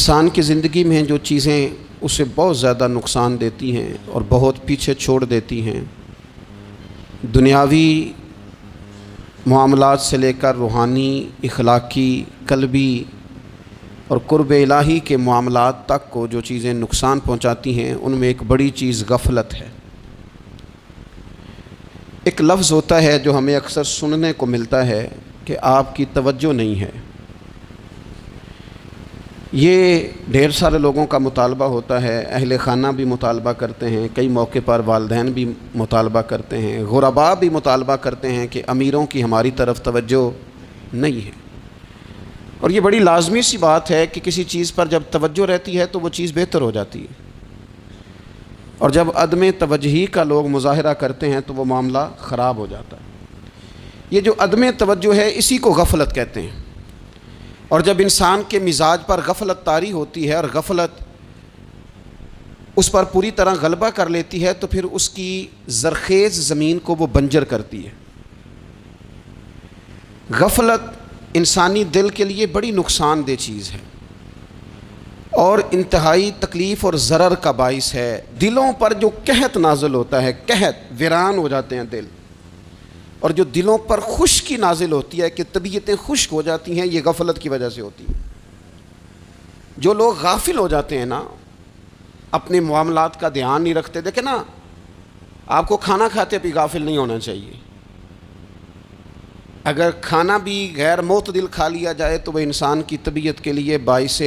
انسان کی زندگی میں جو چیزیں اسے بہت زیادہ نقصان دیتی ہیں اور بہت پیچھے چھوڑ دیتی ہیں، دنیاوی معاملات سے لے کر روحانی، اخلاقی، قلبی اور قرب الہی کے معاملات تک کو جو چیزیں نقصان پہنچاتی ہیں، ان میں ایک بڑی چیز غفلت ہے۔ ایک لفظ ہوتا ہے جو ہمیں اکثر سننے کو ملتا ہے کہ آپ کی توجہ نہیں ہے۔ یہ ڈھیر سارے لوگوں کا مطالبہ ہوتا ہے، اہل خانہ بھی مطالبہ کرتے ہیں، کئی موقع پر والدین بھی مطالبہ کرتے ہیں، غرباء بھی مطالبہ کرتے ہیں کہ امیروں کی ہماری طرف توجہ نہیں ہے۔ اور یہ بڑی لازمی سی بات ہے کہ کسی چیز پر جب توجہ رہتی ہے تو وہ چیز بہتر ہو جاتی ہے، اور جب عدم توجہی کا لوگ مظاہرہ کرتے ہیں تو وہ معاملہ خراب ہو جاتا ہے۔ یہ جو عدم توجہ ہے اسی کو غفلت کہتے ہیں، اور جب انسان کے مزاج پر غفلت طاری ہوتی ہے اور غفلت اس پر پوری طرح غلبہ کر لیتی ہے تو پھر اس کی زرخیز زمین کو وہ بنجر کرتی ہے۔ غفلت انسانی دل کے لیے بڑی نقصان دہ چیز ہے اور انتہائی تکلیف اور ضرر کا باعث ہے۔ دلوں پر جو قحط نازل ہوتا ہے، قحط، ویران ہو جاتے ہیں دل، اور جو دلوں پر خشکی نازل ہوتی ہے کہ طبیعتیں خشک ہو جاتی ہیں، یہ غفلت کی وجہ سے ہوتی ہے۔ جو لوگ غافل ہو جاتے ہیں نا، اپنے معاملات کا دھیان نہیں رکھتے، دیکھیں نا، آپ کو کھانا کھاتے بھی غافل نہیں ہونا چاہیے۔ اگر کھانا بھی غیر معتدل کھا لیا جائے تو وہ انسان کی طبیعت کے لیے باعث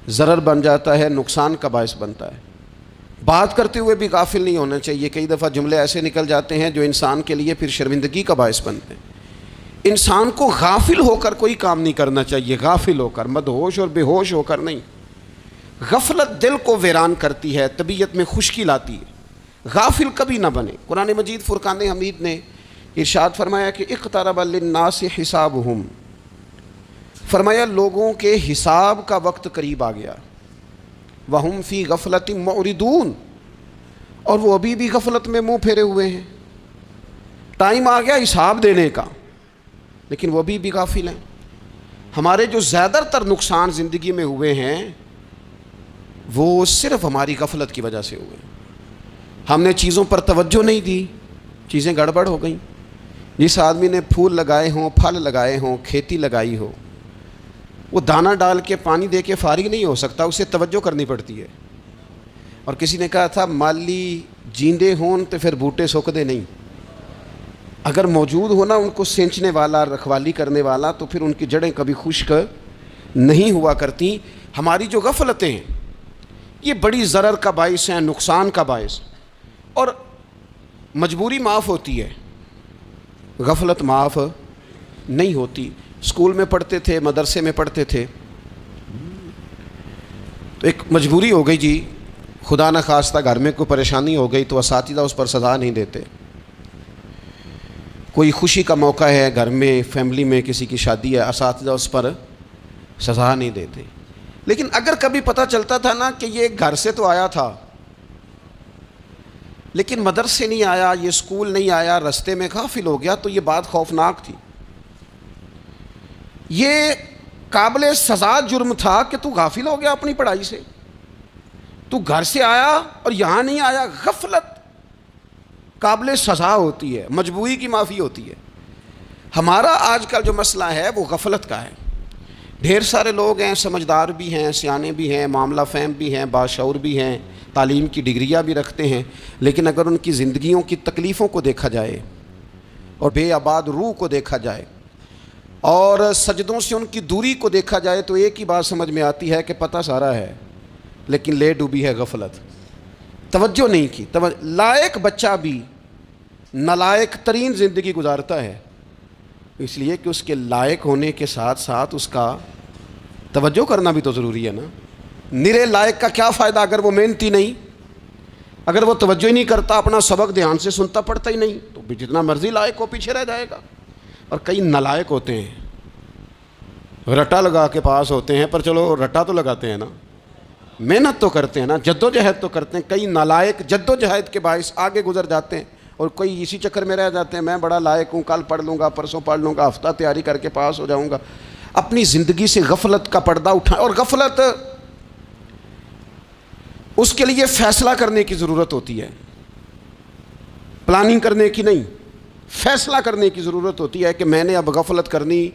ضرر بن جاتا ہے، نقصان کا باعث بنتا ہے۔ بات کرتے ہوئے بھی غافل نہیں ہونا چاہیے، کئی دفعہ جملے ایسے نکل جاتے ہیں جو انسان کے لیے پھر شرمندگی کا باعث بنتے ہیں۔ انسان کو غافل ہو کر کوئی کام نہیں کرنا چاہیے، غافل ہو کر، مدہوش اور بے ہوش ہو کر نہیں۔ غفلت دل کو ویران کرتی ہے، طبیعت میں خشکی لاتی ہے۔ غافل کبھی نہ بنے۔ قرآن مجید فرقان حمید نے ارشاد فرمایا کہ اقترب للناس حسابہم، فرمایا لوگوں کے حساب کا وقت قریب آ گیا۔ وَهُمْ فِي غَفْلَةٍ مُعْرِضُونَ، اور وہ ابھی بھی غفلت میں منہ پھیرے ہوئے ہیں۔ ٹائم آ گیا حساب دینے کا، لیکن وہ ابھی بھی غافل ہیں۔ ہمارے جو زیادہ تر نقصان زندگی میں ہوئے ہیں وہ صرف ہماری غفلت کی وجہ سے ہوئے۔ ہم نے چیزوں پر توجہ نہیں دی، چیزیں گڑبڑ ہو گئیں۔ جس آدمی نے پھول لگائے ہوں، پھل لگائے ہوں، کھیتی لگائی ہو، وہ دانہ ڈال کے پانی دے کے فارغ نہیں ہو سکتا، اسے توجہ کرنی پڑتی ہے۔ اور کسی نے کہا تھا مالی جیندے ہون تو پھر بوٹے سوکھدے نہیں۔ اگر موجود ہونا ان کو سینچنے والا، رکھوالی کرنے والا، تو پھر ان کی جڑیں کبھی خشک نہیں ہوا کرتی۔ ہماری جو غفلتیں ہیں یہ بڑی ضرر کا باعث ہیں، نقصان کا باعث، اور مجبوری معاف ہوتی ہے، غفلت معاف نہیں ہوتی۔ اسکول میں پڑھتے تھے، مدرسے میں پڑھتے تھے، تو ایک مجبوری ہو گئی جی، خدا نہ خواستہ گھر میں کوئی پریشانی ہو گئی تو اساتذہ اس پر سزا نہیں دیتے۔ کوئی خوشی کا موقع ہے گھر میں، فیملی میں کسی کی شادی ہے، اساتذہ اس پر سزا نہیں دیتے۔ لیکن اگر کبھی پتہ چلتا تھا نا کہ یہ گھر سے تو آیا تھا لیکن مدرسے نہیں آیا، یہ اسکول نہیں آیا، رستے میں غافل ہو گیا، تو یہ بات خوفناک تھی۔ یہ قابل سزا جرم تھا کہ تو غافل ہو گیا اپنی پڑھائی سے، تو گھر سے آیا اور یہاں نہیں آیا۔ غفلت قابل سزا ہوتی ہے، مجبوری کی معافی ہوتی ہے۔ ہمارا آج کا جو مسئلہ ہے وہ غفلت کا ہے۔ ڈھیر سارے لوگ ہیں، سمجھدار بھی ہیں، سیانے بھی ہیں، معاملہ فہم بھی ہیں، باشعور بھی ہیں، تعلیم کی ڈگریاں بھی رکھتے ہیں، لیکن اگر ان کی زندگیوں کی تکلیفوں کو دیکھا جائے اور بے آباد روح کو دیکھا جائے اور سجدوں سے ان کی دوری کو دیکھا جائے تو ایک ہی بات سمجھ میں آتی ہے کہ پتہ سارا ہے لیکن لے ڈوبی ہے غفلت، توجہ نہیں کی۔ لائق بچہ بھی نالائق ترین زندگی گزارتا ہے، اس لیے کہ اس کے لائق ہونے کے ساتھ ساتھ اس کا توجہ کرنا بھی تو ضروری ہے نا۔ نرے لائق کا کیا فائدہ اگر وہ محنتی نہیں، اگر وہ توجہ ہی نہیں کرتا، اپنا سبق دھیان سے سنتا پڑھتا ہی نہیں، تو بھی جتنا مرضی لائق ہو پیچھے رہ جائے گا۔ اور کئی نالائق ہوتے ہیں، رٹا لگا کے پاس ہوتے ہیں، پر چلو رٹا تو لگاتے ہیں نا، محنت تو کرتے ہیں نا، جد و جہد تو کرتے ہیں۔ کئی نالائق جد و جہد کے باعث آگے گزر جاتے ہیں اور کوئی اسی چکر میں رہ جاتے ہیں، میں بڑا لائق ہوں، کل پڑھ لوں گا، پرسوں پڑھ لوں گا، ہفتہ تیاری کر کے پاس ہو جاؤں گا۔ اپنی زندگی سے غفلت کا پردہ اٹھائیں، اور غفلت اس کے لیے فیصلہ کرنے کی ضرورت ہوتی ہے، پلاننگ کرنے کی نہیں، فیصلہ کرنے کی ضرورت ہوتی ہے کہ میں نے اب غفلت کرنی۔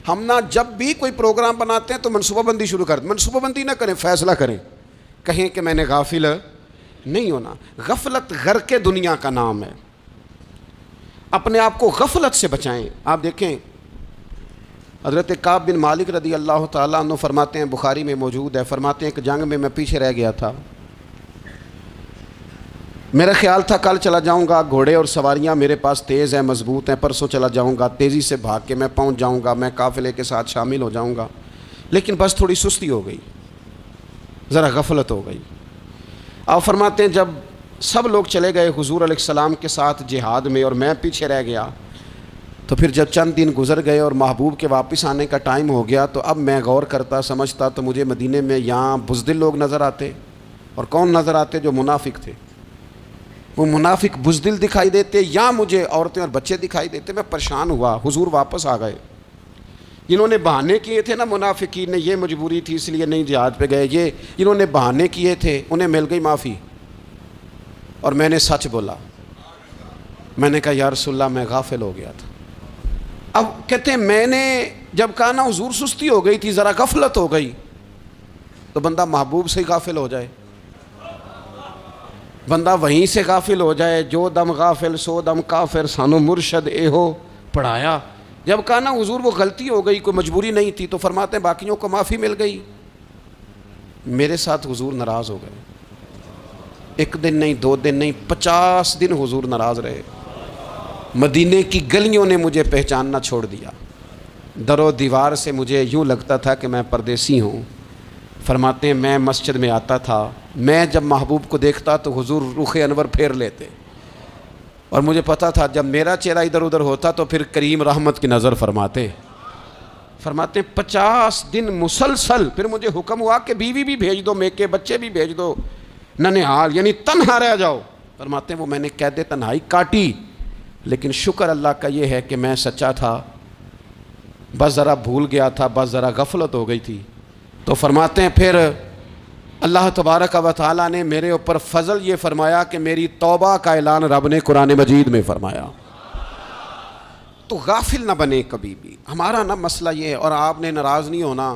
ہم نہ جب بھی کوئی پروگرام بناتے ہیں تو منصوبہ بندی شروع کر دیں، منصوبہ بندی نہ کریں، فیصلہ کریں، کہیں کہ میں نے غافل نہیں ہونا۔ غفلت غرق دنیا کا نام ہے، اپنے آپ کو غفلت سے بچائیں۔ آپ دیکھیں حضرت کعب بن مالک رضی اللہ تعالیٰ عنہ فرماتے ہیں، بخاری میں موجود ہے، فرماتے ہیں کہ جنگ میں پیچھے رہ گیا تھا، میرا خیال تھا کل چلا جاؤں گا، گھوڑے اور سواریاں میرے پاس تیز ہیں، مضبوط ہیں، پرسوں چلا جاؤں گا، تیزی سے بھاگ کے میں پہنچ جاؤں گا، میں قافلے کے ساتھ شامل ہو جاؤں گا، لیکن بس تھوڑی سستی ہو گئی، ذرا غفلت ہو گئی۔ آپ فرماتے ہیں جب سب لوگ چلے گئے حضور علیہ السلام کے ساتھ جہاد میں اور میں پیچھے رہ گیا، تو پھر جب چند دن گزر گئے اور محبوب کے واپس آنے کا ٹائم ہو گیا، تو اب میں غور کرتا سمجھتا تو مجھے مدینے میں یہاں بزدل لوگ نظر آتے، اور کون نظر آتے؟ جو منافق تھے، وہ منافق بزدل دکھائی دیتے، یا مجھے عورتیں اور بچے دکھائی دیتے۔ میں پریشان ہوا، حضور واپس آ گئے، جنہوں نے بہانے کیے تھے نا منافقین نے، یہ مجبوری تھی اس لیے نہیں جہاد پہ گئے، یہ جنہوں نے بہانے کیے تھے انہیں مل گئی معافی، اور میں نے سچ بولا، میں نے کہا یا رسول اللہ میں غافل ہو گیا تھا۔ اب کہتے ہیں میں نے جب کہا نا حضور سستی ہو گئی تھی، ذرا غفلت ہو گئی، تو بندہ محبوب سے ہی غافل ہو جائے، بندہ وہیں سے غافل ہو جائے۔ جو دم غافل سو دم کافر، سانو مرشد اے ہو پڑھایا۔ جب کہا نا حضور وہ غلطی ہو گئی، کوئی مجبوری نہیں تھی، تو فرماتے ہیں باقیوں کو معافی مل گئی، میرے ساتھ حضور ناراض ہو گئے۔ ایک دن نہیں، 2 دن نہیں، 50 دن حضور ناراض رہے۔ مدینے کی گلیوں نے مجھے پہچاننا چھوڑ دیا، در و دیوار سے مجھے یوں لگتا تھا کہ میں پردیسی ہوں۔ فرماتے ہیں میں مسجد میں آتا تھا، میں جب محبوب کو دیکھتا تو حضور رخ انور پھیر لیتے، اور مجھے پتا تھا جب میرا چہرہ ادھر ادھر ہوتا تو پھر کریم رحمت کی نظر فرماتے ہیں 50 دن مسلسل۔ پھر مجھے حکم ہوا کہ بیوی بھی بھیج دو، میکے بچے بھی بھیج دو، ننھال یعنی تنہا رہ جاؤ۔ فرماتے ہیں وہ میں نے قید تنہائی کاٹی، لیکن شکر اللہ کا یہ ہے کہ میں سچا تھا، بس ذرا بھول گیا تھا، بس ذرا غفلت ہو گئی تھی۔ تو فرماتے ہیں پھر اللہ تبارک و تعالیٰ نے میرے اوپر فضل یہ فرمایا کہ میری توبہ کا اعلان رب نے قرآن مجید میں فرمایا۔ تو غافل نہ بنے کبھی بھی، ہمارا نا مسئلہ یہ ہے، اور آپ نے ناراض نہیں ہونا،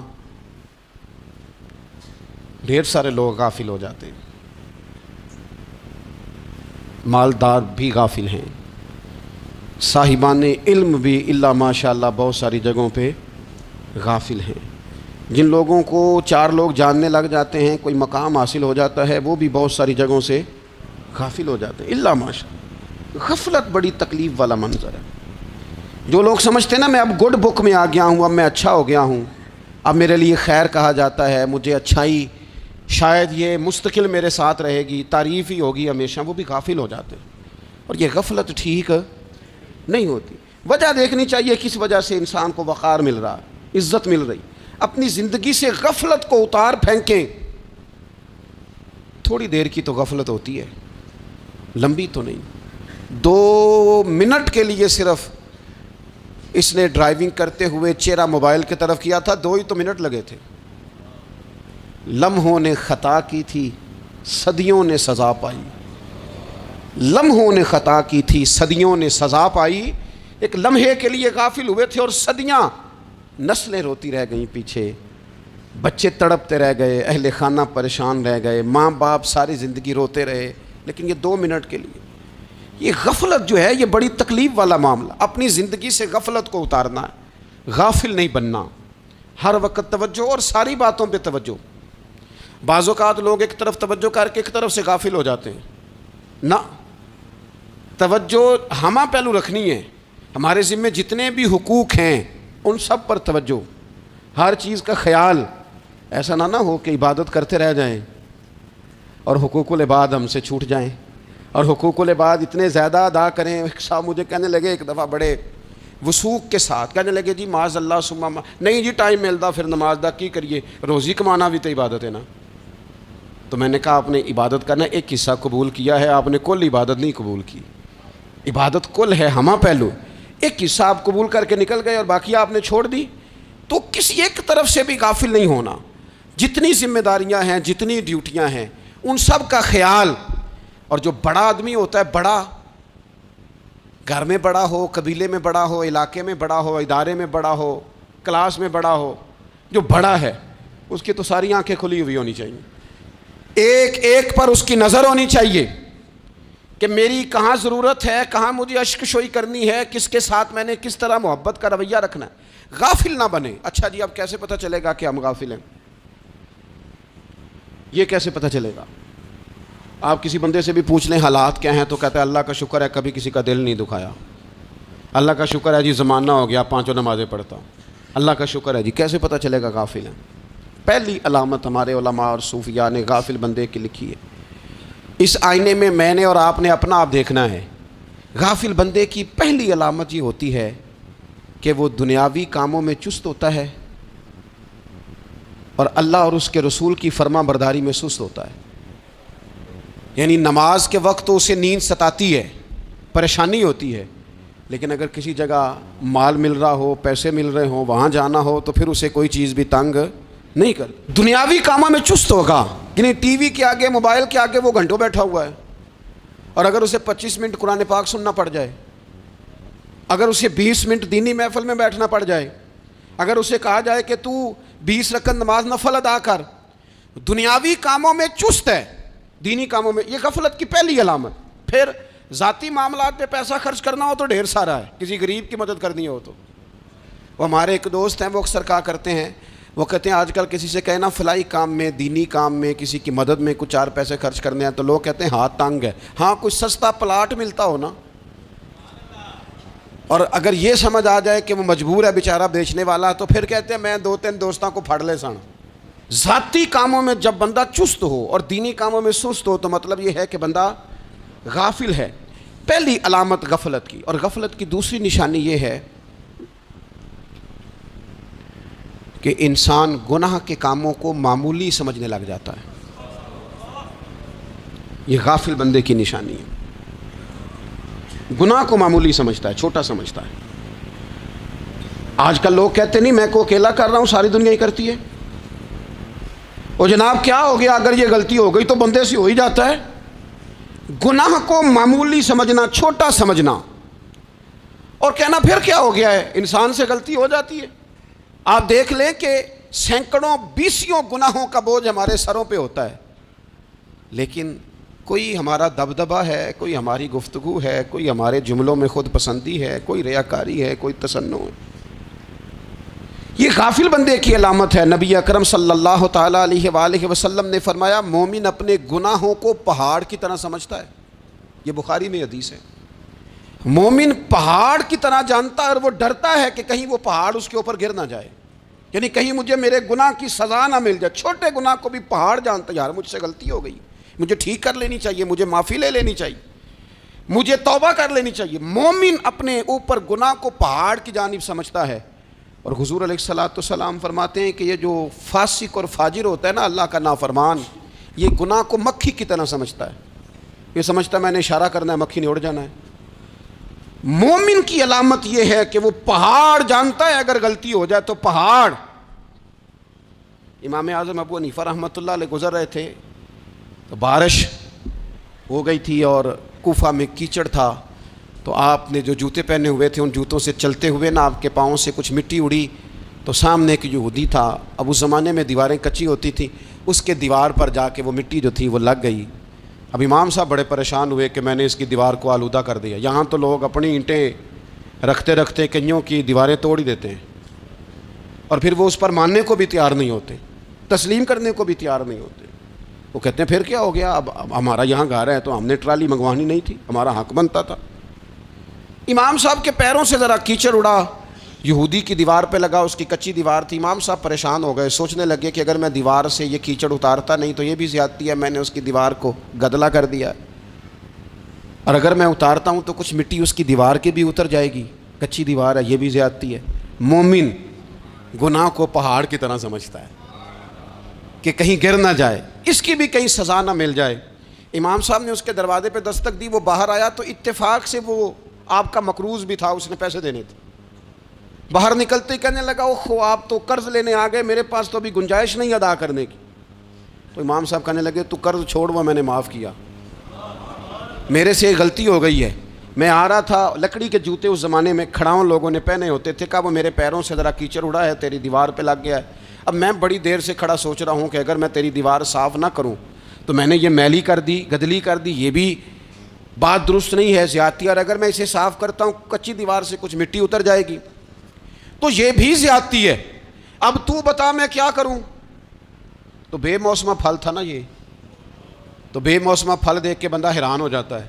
ڈھیر سارے لوگ غافل ہو جاتے ہیں، مالدار بھی غافل ہیں، صاحبان علم بھی الا ماشاء اللہ بہت ساری جگہوں پہ غافل ہیں۔ جن لوگوں کو 4 لوگ جاننے لگ جاتے ہیں، کوئی مقام حاصل ہو جاتا ہے، وہ بھی بہت ساری جگہوں سے غافل ہو جاتے ہیں، الا ماشاء اللہ۔ غفلت بڑی تکلیف والا منظر ہے۔ جو لوگ سمجھتے ہیں نا میں اب گڈ بک میں آ گیا ہوں، اب میں اچھا ہو گیا ہوں، اب میرے لیے خیر کہا جاتا ہے، مجھے اچھائی شاید یہ مستقل میرے ساتھ رہے گی، تعریف ہی ہوگی ہمیشہ، وہ بھی غافل ہو جاتے ہیں۔ اور یہ غفلت ٹھیک نہیں ہوتی۔ وجہ دیکھنی چاہیے کس وجہ سے انسان کو وقار مل رہا، عزت مل رہی۔ اپنی زندگی سے غفلت کو اتار پھینکیں۔ تھوڑی دیر کی تو غفلت ہوتی ہے، لمبی تو نہیں۔ 2 منٹ کے لیے صرف اس نے ڈرائیونگ کرتے ہوئے چہرہ موبائل کی طرف کیا تھا، 2 ہی تو منٹ لگے تھے۔ لمحوں نے خطا کی تھی، صدیوں نے سزا پائی۔ لمحوں نے خطا کی تھی، صدیوں نے سزا پائی۔ ایک لمحے کے لیے غافل ہوئے تھے اور صدیاں، نسلیں روتی رہ گئیں پیچھے، بچے تڑپتے رہ گئے، اہل خانہ پریشان رہ گئے، ماں باپ ساری زندگی روتے رہے، لیکن یہ 2 منٹ کے لیے۔ یہ غفلت جو ہے یہ بڑی تکلیف والا معاملہ۔ اپنی زندگی سے غفلت کو اتارنا ہے، غافل نہیں بننا، ہر وقت توجہ اور ساری باتوں پہ توجہ۔ بعض اوقات لوگ ایک طرف توجہ کر کے ایک طرف سے غافل ہو جاتے ہیں، نہ، توجہ ہمہ پہلو رکھنی ہے۔ ہمارے ذمے جتنے بھی حقوق ہیں ان سب پر توجہ، ہر چیز کا خیال۔ ایسا نہ ہو کہ عبادت کرتے رہ جائیں اور حقوق العباد ہم سے چھوٹ جائیں، اور حقوق العباد اتنے زیادہ ادا کریں۔ ایک صاحب مجھے کہنے لگے ایک دفعہ بڑے وثوق کے ساتھ، کہنے لگے جی معاذ اللہ ثم نہیں جی ٹائم ملتا پھر نماز دا کی کریے، روزی کمانا بھی تو عبادت ہے نا۔ تو میں نے کہا آپ نے عبادت کرنا ایک حصہ قبول کیا ہے، آپ نے کل عبادت نہیں قبول کی۔ عبادت کل ہے، ہمہ پہلو، ایک حصہ آپ قبول کر کے نکل گئے اور باقی آپ نے چھوڑ دی۔ تو کسی ایک طرف سے بھی غافل نہیں ہونا۔ جتنی ذمہ داریاں ہیں، جتنی ڈیوٹیاں ہیں، ان سب کا خیال. اور جو بڑا آدمی ہوتا ہے، بڑا گھر میں بڑا ہو، قبیلے میں بڑا ہو، علاقے میں بڑا ہو، ادارے میں بڑا ہو، کلاس میں بڑا ہو، جو بڑا ہے اس کی تو ساری آنکھیں کھلی ہوئی ہونی چاہیے. ایک ایک پر اس کی نظر ہونی چاہیے کہ میری کہاں ضرورت ہے، کہاں مجھے اشک شوئی کرنی ہے، کس کے ساتھ میں نے کس طرح محبت کا رویہ رکھنا ہے. غافل نہ بنے. اچھا جی، اب کیسے پتہ چلے گا کہ ہم غافل ہیں؟ یہ کیسے پتہ چلے گا؟ آپ کسی بندے سے بھی پوچھ لیں حالات کیا ہیں تو کہتا ہے اللہ کا شکر ہے کبھی کسی کا دل نہیں دکھایا، اللہ کا شکر ہے جی زمانہ ہو گیا 5 نمازیں پڑھتا ہوں، اللہ کا شکر ہے جی. کیسے پتہ چلے گا غافل ہیں؟ پہلی علامت ہمارے علماء اور صوفیاء نے غافل بندے کی لکھی ہے. اس آئینے میں نے اور آپ نے اپنا آپ دیکھنا ہے. غافل بندے کی پہلی علامت یہ ہوتی ہے کہ وہ دنیاوی کاموں میں چست ہوتا ہے اور اللہ اور اس کے رسول کی فرما برداری میں سست ہوتا ہے. یعنی نماز کے وقت تو اسے نیند ستاتی ہے، پریشانی ہوتی ہے، لیکن اگر کسی جگہ مال مل رہا ہو، پیسے مل رہے ہوں، وہاں جانا ہو تو پھر اسے کوئی چیز بھی تنگ نہیں کر. دنیاوی کاموں میں چست ہوگا، یعنی ٹی وی کے آگے، موبائل کے آگے وہ گھنٹوں بیٹھا ہوا ہے. اور اگر اسے 25 منٹ قرآن پاک سننا پڑ جائے، اگر اسے 20 منٹ دینی محفل میں بیٹھنا پڑ جائے، اگر اسے کہا جائے کہ تو 20 رکعت نماز نفل ادا کر، دنیاوی کاموں میں چست ہے، دینی کاموں میں، یہ غفلت کی پہلی علامت. پھر ذاتی معاملات پہ پیسہ خرچ کرنا ہو تو ڈھیر سارا ہے، کسی غریب کی مدد کرنی ہو تو. وہ ہمارے ایک دوست ہیں، وہ اکثر کہا کرتے ہیں، وہ کہتے ہیں آج کل کسی سے کہنا فلائی کام میں، دینی کام میں، کسی کی مدد میں کچھ 4 پیسے خرچ کرنے ہیں تو لوگ کہتے ہیں ہاتھ تنگ ہے. ہاں کچھ سستا پلاٹ ملتا ہو نا، اور اگر یہ سمجھ آ جائے کہ وہ مجبور ہے بیچارہ بیچنے والا، تو پھر کہتے ہیں میں 2-3 دوستوں کو پھڑ لے سن. ذاتی کاموں میں جب بندہ چست ہو اور دینی کاموں میں سست ہو تو مطلب یہ ہے کہ بندہ غافل ہے. پہلی علامت غفلت کی. اور غفلت کی دوسری نشانی یہ ہے کہ انسان گناہ کے کاموں کو معمولی سمجھنے لگ جاتا ہے. یہ غافل بندے کی نشانی ہے. گناہ کو معمولی سمجھتا ہے، چھوٹا سمجھتا ہے. آج کل لوگ کہتے نہیں میں کو اکیلا کر رہا ہوں، ساری دنیا ہی کرتی ہے. اور جناب کیا ہو گیا، اگر یہ غلطی ہو گئی تو بندے سے ہو ہی جاتا ہے. گناہ کو معمولی سمجھنا، چھوٹا سمجھنا اور کہنا پھر کیا ہو گیا ہے، انسان سے غلطی ہو جاتی ہے. آپ دیکھ لیں کہ سینکڑوں بیسیوں گناہوں کا بوجھ ہمارے سروں پہ ہوتا ہے، لیکن کوئی ہمارا دبدبہ ہے، کوئی ہماری گفتگو ہے، کوئی ہمارے جملوں میں خود پسندی ہے، کوئی ریاکاری ہے، کوئی تصنع ہے. یہ غافل بندے کی علامت ہے. نبی اکرم صلی اللہ تعالیٰ علیہ وآلہ وسلم نے فرمایا مومن اپنے گناہوں کو پہاڑ کی طرح سمجھتا ہے. یہ بخاری میں حدیث ہے. مومن پہاڑ کی طرح جانتا ہے اور وہ ڈرتا ہے کہ کہیں وہ پہاڑ اس کے اوپر گر نہ جائے، یعنی کہیں مجھے میرے گناہ کی سزا نہ مل جائے. چھوٹے گناہ کو بھی پہاڑ جانتا ہے، یار مجھ سے غلطی ہو گئی، مجھے ٹھیک کر لینی چاہیے، مجھے معافی لے لینی چاہیے، مجھے توبہ کر لینی چاہیے. مومن اپنے اوپر گناہ کو پہاڑ کی جانب سمجھتا ہے. اور حضور علیہ الصلوۃ والسلام فرماتے ہیں کہ یہ جو فاسق اور فاجر ہوتا ہے نا، اللہ کا نافرمان، یہ گناہ کو مکھی کی طرح سمجھتا ہے. یہ سمجھتا ہے میں نے اشارہ کرنا ہے، مکھی نے اڑ جانا ہے. مومن کی علامت یہ ہے کہ وہ پہاڑ جانتا ہے، اگر غلطی ہو جائے تو پہاڑ. امام اعظم ابو حنیفہ رحمۃ اللہ علیہ گزر رہے تھے تو بارش ہو گئی تھی اور کوفہ میں کیچڑ تھا، تو آپ نے جو جوتے پہنے ہوئے تھے ان جوتوں سے چلتے ہوئے نا آپ کے پاؤں سے کچھ مٹی اڑی، تو سامنے ایک یہودی تھا. اب اس زمانے میں دیواریں کچی ہوتی تھیں، اس کے دیوار پر جا کے وہ مٹی جو تھی وہ لگ گئی. اب امام صاحب بڑے پریشان ہوئے کہ میں نے اس کی دیوار کو آلودہ کر دیا. یہاں تو لوگ اپنی اینٹیں رکھتے رکھتے کئیوں کی دیواریں توڑ ہی دیتے ہیں، اور پھر وہ اس پر ماننے کو بھی تیار نہیں ہوتے، تسلیم کرنے کو بھی تیار نہیں ہوتے. وہ کہتے ہیں پھر کیا ہو گیا، اب ہمارا یہاں گھر ہے تو ہم نے ٹرالی منگوانی نہیں تھی، ہمارا حق بنتا تھا. امام صاحب کے پیروں سے ذرا کیچڑ اڑا، یہودی کی دیوار پہ لگا، اس کی کچی دیوار تھی. امام صاحب پریشان ہو گئے، سوچنے لگے کہ اگر میں دیوار سے یہ کیچڑ اتارتا نہیں تو یہ بھی زیادتی ہے، میں نے اس کی دیوار کو گدلا کر دیا، اور اگر میں اتارتا ہوں تو کچھ مٹی اس کی دیوار کی بھی اتر جائے گی، کچی دیوار ہے، یہ بھی زیادتی ہے. مومن گناہ کو پہاڑ کی طرح سمجھتا ہے کہ کہیں گر نہ جائے، اس کی بھی کہیں سزا نہ مل جائے. امام صاحب نے اس کے دروازے پہ دستک دی، وہ باہر آیا تو اتفاق سے وہ آپ کا مقروض بھی تھا، اس نے پیسے دینے تھے. باہر نکلتے ہی کہنے لگا اوہ آپ تو قرض لینے آ گئے، میرے پاس تو ابھی گنجائش نہیں ادا کرنے کی. تو امام صاحب کہنے لگے تو قرض چھوڑ، وہ میں نے معاف کیا، میرے سے غلطی ہو گئی ہے، میں آ رہا تھا، لکڑی کے جوتے اس زمانے میں کھڑاؤں لوگوں نے پہنے ہوتے تھے، کہا وہ میرے پیروں سے ذرا کیچڑ اڑا ہے، تیری دیوار پہ لگ گیا ہے، اب میں بڑی دیر سے کھڑا سوچ رہا ہوں کہ اگر میں تیری دیوار صاف نہ کروں تو میں نے یہ میلی کر دی، گدلی کر دی، یہ بھی بات درست نہیں ہے، زیادتی، اور اگر میں اسے صاف کرتا ہوں کچی دیوار سے کچھ مٹی اتر جائے گی تو یہ بھی زیادتی ہے، اب تو بتا میں کیا کروں؟ تو بے موسمہ پھل تھا نا یہ، تو بے موسمہ پھل دیکھ کے بندہ حیران ہو جاتا ہے،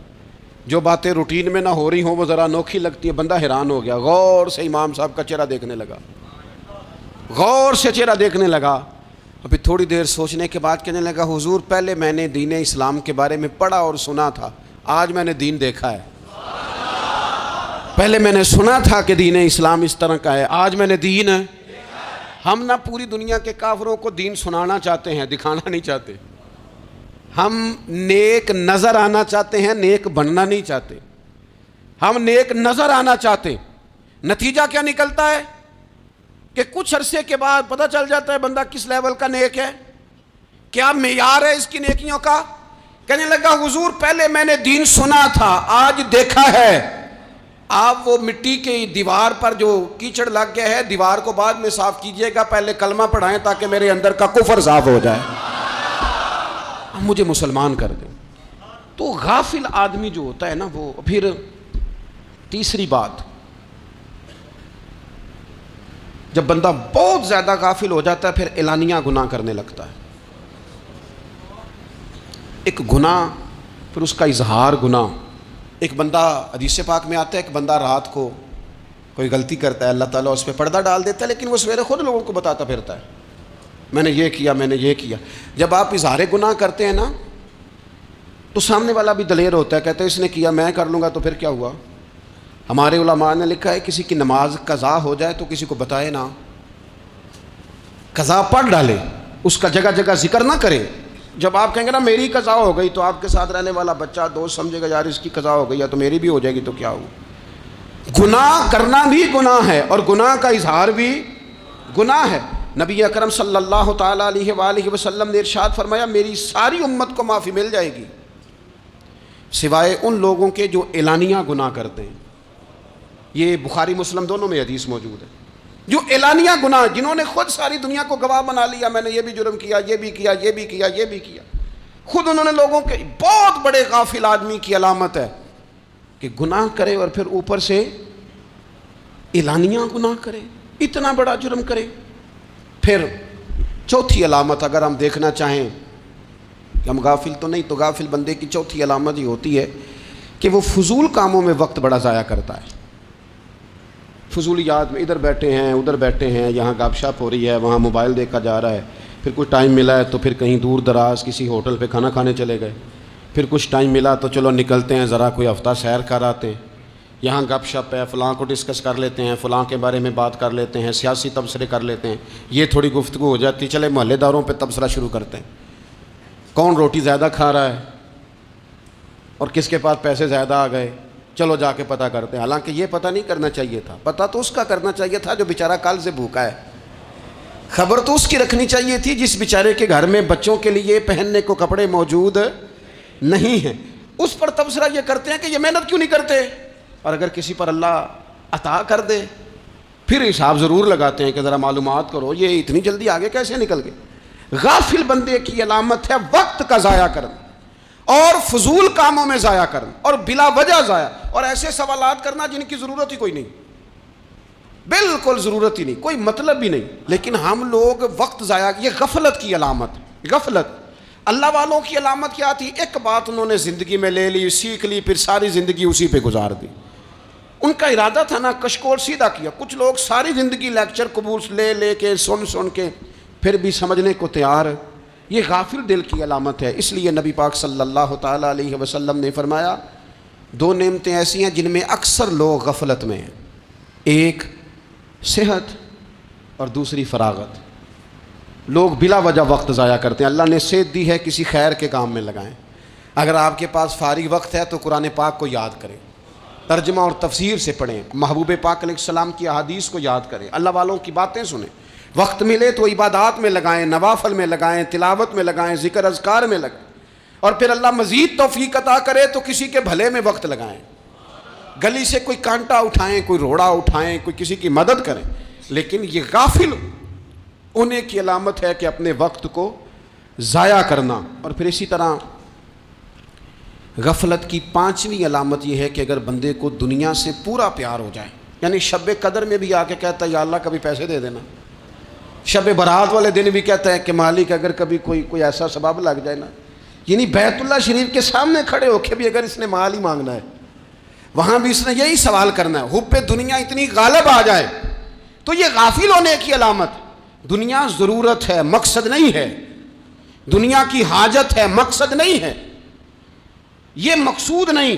جو باتیں روٹین میں نہ ہو رہی ہوں وہ ذرا انوکھی لگتی ہے، بندہ حیران ہو گیا، غور سے امام صاحب کا چہرہ دیکھنے لگا، غور سے چہرہ دیکھنے لگا، ابھی تھوڑی دیر سوچنے کے بعد کہنے لگا حضور پہلے میں نے دین اسلام کے بارے میں پڑھا اور سنا تھا، آج میں نے دین دیکھا ہے، پہلے میں نے سنا تھا کہ دین اسلام اس طرح کا ہے، آج میں نے دین ہے۔ ہم نہ پوری دنیا کے کافروں کو دین سنانا چاہتے ہیں، دکھانا نہیں چاہتے، ہم نیک نظر آنا چاہتے ہیں، نیک بننا نہیں چاہتے، ہم نیک نظر آنا چاہتے، نتیجہ کیا نکلتا ہے کہ کچھ عرصے کے بعد پتہ چل جاتا ہے بندہ کس لیول کا نیک ہے، کیا معیار ہے اس کی نیکیوں کا۔ کہنے لگا حضور پہلے میں نے دین سنا تھا، آج دیکھا ہے، آپ وہ مٹی کی دیوار پر جو کیچڑ لگ گیا ہے دیوار کو بعد میں صاف کیجئے گا، پہلے کلمہ پڑھائیں تاکہ میرے اندر کا کفر صاف ہو جائے، مجھے مسلمان کر دیں۔ تو غافل آدمی جو ہوتا ہے نا وہ پھر تیسری بات، جب بندہ بہت زیادہ غافل ہو جاتا ہے پھر اعلانیہ گناہ کرنے لگتا ہے، ایک گناہ پھر اس کا اظہار گناہ، ایک بندہ حدیث پاک میں آتا ہے ایک بندہ رات کو کوئی غلطی کرتا ہے، اللہ تعالیٰ اس پہ پردہ ڈال دیتا ہے، لیکن وہ سویرے خود لوگوں کو بتاتا پھرتا ہے میں نے یہ کیا، میں نے یہ کیا۔ جب آپ اظہار گناہ کرتے ہیں نا تو سامنے والا بھی دلیر ہوتا ہے، کہتا ہے اس نے کیا میں کر لوں گا تو پھر کیا ہوا۔ ہمارے علماء نے لکھا ہے کسی کی نماز قضا ہو جائے تو کسی کو بتائے نہ، قضا پڑھ ڈالے، اس کا جگہ جگہ ذکر نہ کرے۔ جب آپ کہیں گے نا میری قضا ہو گئی تو آپ کے ساتھ رہنے والا بچہ دوست سمجھے گا یار اس کی قضا ہو گئی یا تو میری بھی ہو جائے گی تو کیا ہو۔ گناہ کرنا بھی گناہ ہے اور گناہ کا اظہار بھی گناہ ہے۔ نبی اکرم صلی اللہ تعالیٰ علیہ وآلہ وسلم نے ارشاد فرمایا میری ساری امت کو معافی مل جائے گی سوائے ان لوگوں کے جو اعلانیہ گناہ کرتے ہیں۔ یہ بخاری مسلم دونوں میں حدیث موجود ہے، جو اعلانیہ گناہ، جنہوں نے خود ساری دنیا کو گواہ بنا لیا میں نے یہ بھی جرم کیا، یہ بھی کیا، یہ بھی کیا، یہ بھی کیا، خود انہوں نے لوگوں کے، بہت بڑے غافل آدمی کی علامت ہے کہ گناہ کرے اور پھر اوپر سے اعلانیہ گناہ کرے، اتنا بڑا جرم کرے۔ پھر چوتھی علامت اگر ہم دیکھنا چاہیں کہ ہم غافل تو نہیں، تو غافل بندے کی چوتھی علامت یہ ہوتی ہے کہ وہ فضول کاموں میں وقت بڑا ضائع کرتا ہے، فضولیات میں، ادھر بیٹھے ہیں ادھر بیٹھے ہیں، یہاں گپ شپ ہو رہی ہے، وہاں موبائل دیکھا جا رہا ہے، پھر کچھ ٹائم ملا ہے تو پھر کہیں دور دراز کسی ہوٹل پہ کھانا کھانے چلے گئے، پھر کچھ ٹائم ملا تو چلو نکلتے ہیں ذرا کوئی ہفتہ سیر کر آتے ہیں، یہاں گپ شپ ہے، فلاں کو ڈسکس کر لیتے ہیں، فلاں کے بارے میں بات کر لیتے ہیں، سیاسی تبصرے کر لیتے ہیں، یہ تھوڑی گفتگو ہو جاتی، چلے محلے داروں پہ تبصرہ شروع کرتے ہیں، کون روٹی زیادہ کھا رہا ہے اور کس کے پاس پیسے زیادہ آ گئے، چلو جا کے پتہ کرتے ہیں۔ حالانکہ یہ پتہ نہیں کرنا چاہیے تھا، پتہ تو اس کا کرنا چاہیے تھا جو بیچارہ کل سے بھوکا ہے، خبر تو اس کی رکھنی چاہیے تھی جس بیچارے کے گھر میں بچوں کے لیے پہننے کو کپڑے موجود نہیں ہیں، اس پر تبصرہ یہ کرتے ہیں کہ یہ محنت کیوں نہیں کرتے، اور اگر کسی پر اللہ عطا کر دے پھر حساب ضرور لگاتے ہیں کہ ذرا معلومات کرو یہ اتنی جلدی آگے کیسے نکل گئے۔ غافل بندے کی علامت ہے وقت کا ضائع کرنا اور فضول کاموں میں ضائع کرنا اور بلا وجہ ضائع، اور ایسے سوالات کرنا جن کی ضرورت ہی کوئی نہیں، بالکل ضرورت ہی نہیں، کوئی مطلب بھی نہیں، لیکن ہم لوگ وقت ضائع، یہ غفلت کی علامت۔ غفلت اللہ والوں کی علامت کیا تھی؟ ایک بات انہوں نے زندگی میں لے لی، سیکھ لی، پھر ساری زندگی اسی پہ گزار دی۔ ان کا ارادہ تھا نا کشکول سیدھا کیا۔ کچھ لوگ ساری زندگی لیکچر قبول لے لے کے سن کے پھر بھی سمجھنے کو تیار، یہ غافل دل کی علامت ہے۔ اس لیے نبی پاک صلی اللہ تعالیٰ علیہ وسلم نے فرمایا دو نعمتیں ایسی ہیں جن میں اکثر لوگ غفلت میں ہیں، ایک صحت اور دوسری فراغت۔ لوگ بلا وجہ وقت ضائع کرتے ہیں، اللہ نے صحت دی ہے کسی خیر کے کام میں لگائیں۔ اگر آپ کے پاس فارغ وقت ہے تو قرآن پاک کو یاد کریں، ترجمہ اور تفسیر سے پڑھیں، محبوب پاک علیہ السلام کی احادیث کو یاد کریں، اللہ والوں کی باتیں سنیں، وقت ملے تو عبادات میں لگائیں، نوافل میں لگائیں، تلاوت میں لگائیں، ذکر اذکار میں لگائیں، اور پھر اللہ مزید توفیق عطا کرے تو کسی کے بھلے میں وقت لگائیں، گلی سے کوئی کانٹا اٹھائیں، کوئی روڑا اٹھائیں، کوئی کسی کی مدد کریں۔ لیکن یہ غافل ہونے کی علامت ہے کہ اپنے وقت کو ضائع کرنا۔ اور پھر اسی طرح غفلت کی پانچویں علامت یہ ہے کہ اگر بندے کو دنیا سے پورا پیار ہو جائے، یعنی شب قدر میں بھی آ کے کہتا ہے یا اللہ کبھی پیسے دے دینا، شب برات والے دن بھی کہتا ہے کہ مالک اگر کبھی کوئی ایسا سبب لگ جائے نا، یعنی بیت اللہ شریف کے سامنے کھڑے ہو کے بھی اگر اس نے مال ہی مانگنا ہے، وہاں بھی اس نے یہی سوال کرنا ہے، حب دنیا اتنی غالب آ جائے، تو یہ غافل ہونے کی علامت۔ دنیا ضرورت ہے، مقصد نہیں ہے، دنیا کی حاجت ہے، مقصد نہیں ہے، یہ مقصود نہیں۔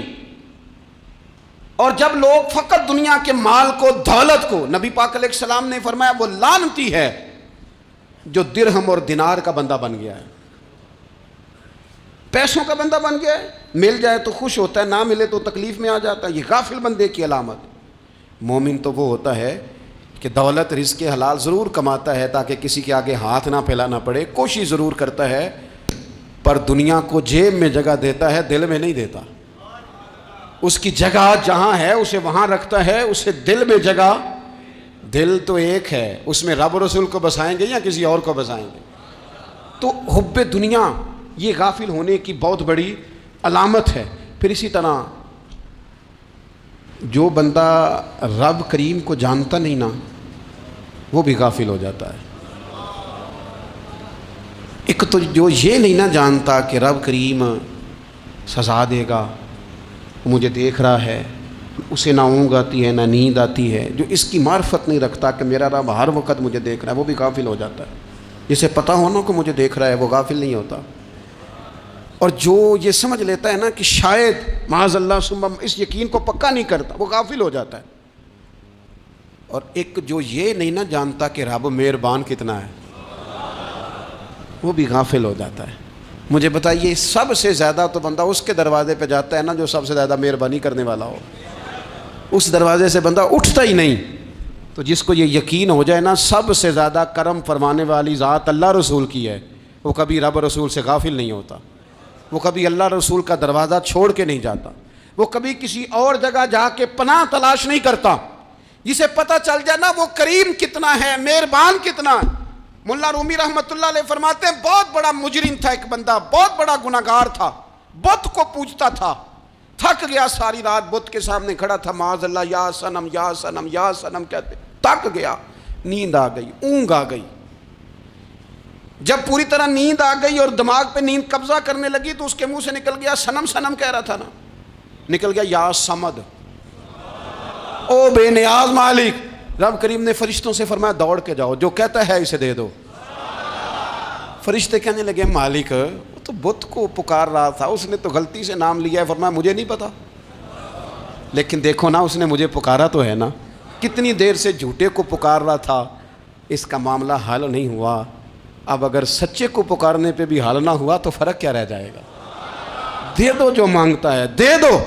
اور جب لوگ فقط دنیا کے مال کو، دولت کو، نبی پاک علیہ السلام نے فرمایا وہ لعنتی ہے جو درہم اور دینار کا بندہ بن گیا ہے، پیسوں کا بندہ بن گیا ہے، مل جائے تو خوش ہوتا ہے، نہ ملے تو تکلیف میں آ جاتا ہے۔ یہ غافل بندے کی علامت۔ مومن تو وہ ہوتا ہے کہ دولت رزق حلال ضرور کماتا ہے تاکہ کسی کے آگے ہاتھ نہ پھیلانا پڑے، کوشش ضرور کرتا ہے، پر دنیا کو جیب میں جگہ دیتا ہے، دل میں نہیں دیتا۔ اس کی جگہ جہاں ہے اسے وہاں رکھتا ہے، اسے دل میں جگہ، دل تو ایک ہے، اس میں رب رسول کو بسائیں گے یا کسی اور کو بسائیں گے؟ تو حب دنیا یہ غافل ہونے کی بہت بڑی علامت ہے۔ پھر اسی طرح جو بندہ رب کریم کو جانتا نہیں نا، وہ بھی غافل ہو جاتا ہے۔ ایک تو جو یہ نہیں نہ جانتا کہ رب کریم سزا دے گا، مجھے دیکھ رہا ہے، اسے نہ اونگ آتی ہے نہ نیند آتی ہے، جو اس کی معرفت نہیں رکھتا کہ میرا رب ہر وقت مجھے دیکھ رہا ہے، وہ بھی غافل ہو جاتا ہے۔ جسے پتہ ہونا کہ مجھے دیکھ رہا ہے وہ غافل نہیں ہوتا۔ اور جو یہ سمجھ لیتا ہے نا کہ شاید معاذ اللہ ثم، اس یقین کو پکا نہیں کرتا، وہ غافل ہو جاتا ہے۔ اور ایک جو یہ نہیں نہ جانتا کہ رب مہربان کتنا ہے، وہ بھی غافل ہو جاتا ہے۔ مجھے بتائیے سب سے زیادہ تو بندہ اس کے دروازے پہ جاتا ہے نا جو سب سے زیادہ مہربانی کرنے والا ہو، اس دروازے سے بندہ اٹھتا ہی نہیں۔ تو جس کو یہ یقین ہو جائے نا سب سے زیادہ کرم فرمانے والی ذات اللہ رسول کی ہے، وہ کبھی رب رسول سے غافل نہیں ہوتا، وہ کبھی اللہ رسول کا دروازہ چھوڑ کے نہیں جاتا، وہ کبھی کسی اور جگہ جا کے پناہ تلاش نہیں کرتا۔ جسے پتہ چل جائے نا وہ کریم کتنا ہے، مہربان کتنا ہے۔ ملا رومی رحمۃ اللہ علیہ فرماتے ہیں بہت بڑا مجرم تھا ایک بندہ، بہت بڑا گناہگار تھا، بت کو پوجتا تھا، تھک گیا، ساری رات بت کے سامنے کھڑا تھا، معاذ اللہ یا صنم یا صنم یا صنم کہتے، تھک گیا، نیند آ گئی، اونگ آ گئی۔ جب پوری طرح نیند آ گئی اور دماغ پہ نیند قبضہ کرنے لگی تو اس کے منہ سے نکل گیا، صنم صنم کہہ رہا تھا نا، نکل گیا یا صمد، او بے نیاز مالک۔ رب کریم نے فرشتوں سے فرمایا دوڑ کے جاؤ، جو کہتا ہے اسے دے دو۔ فرشتے کہنے لگے مالک وہ تو بت کو پکار رہا تھا، اس نے تو غلطی سے نام لیا ہے۔ فرمایا مجھے نہیں پتا، لیکن دیکھو نا اس نے مجھے پکارا تو ہے نا، کتنی دیر سے جھوٹے کو پکار رہا تھا، اس کا معاملہ حل نہیں ہوا، اب اگر سچے کو پکارنے پہ بھی حل نہ ہوا تو فرق کیا رہ جائے گا؟ دے دو جو مانگتا ہے، دے دو۔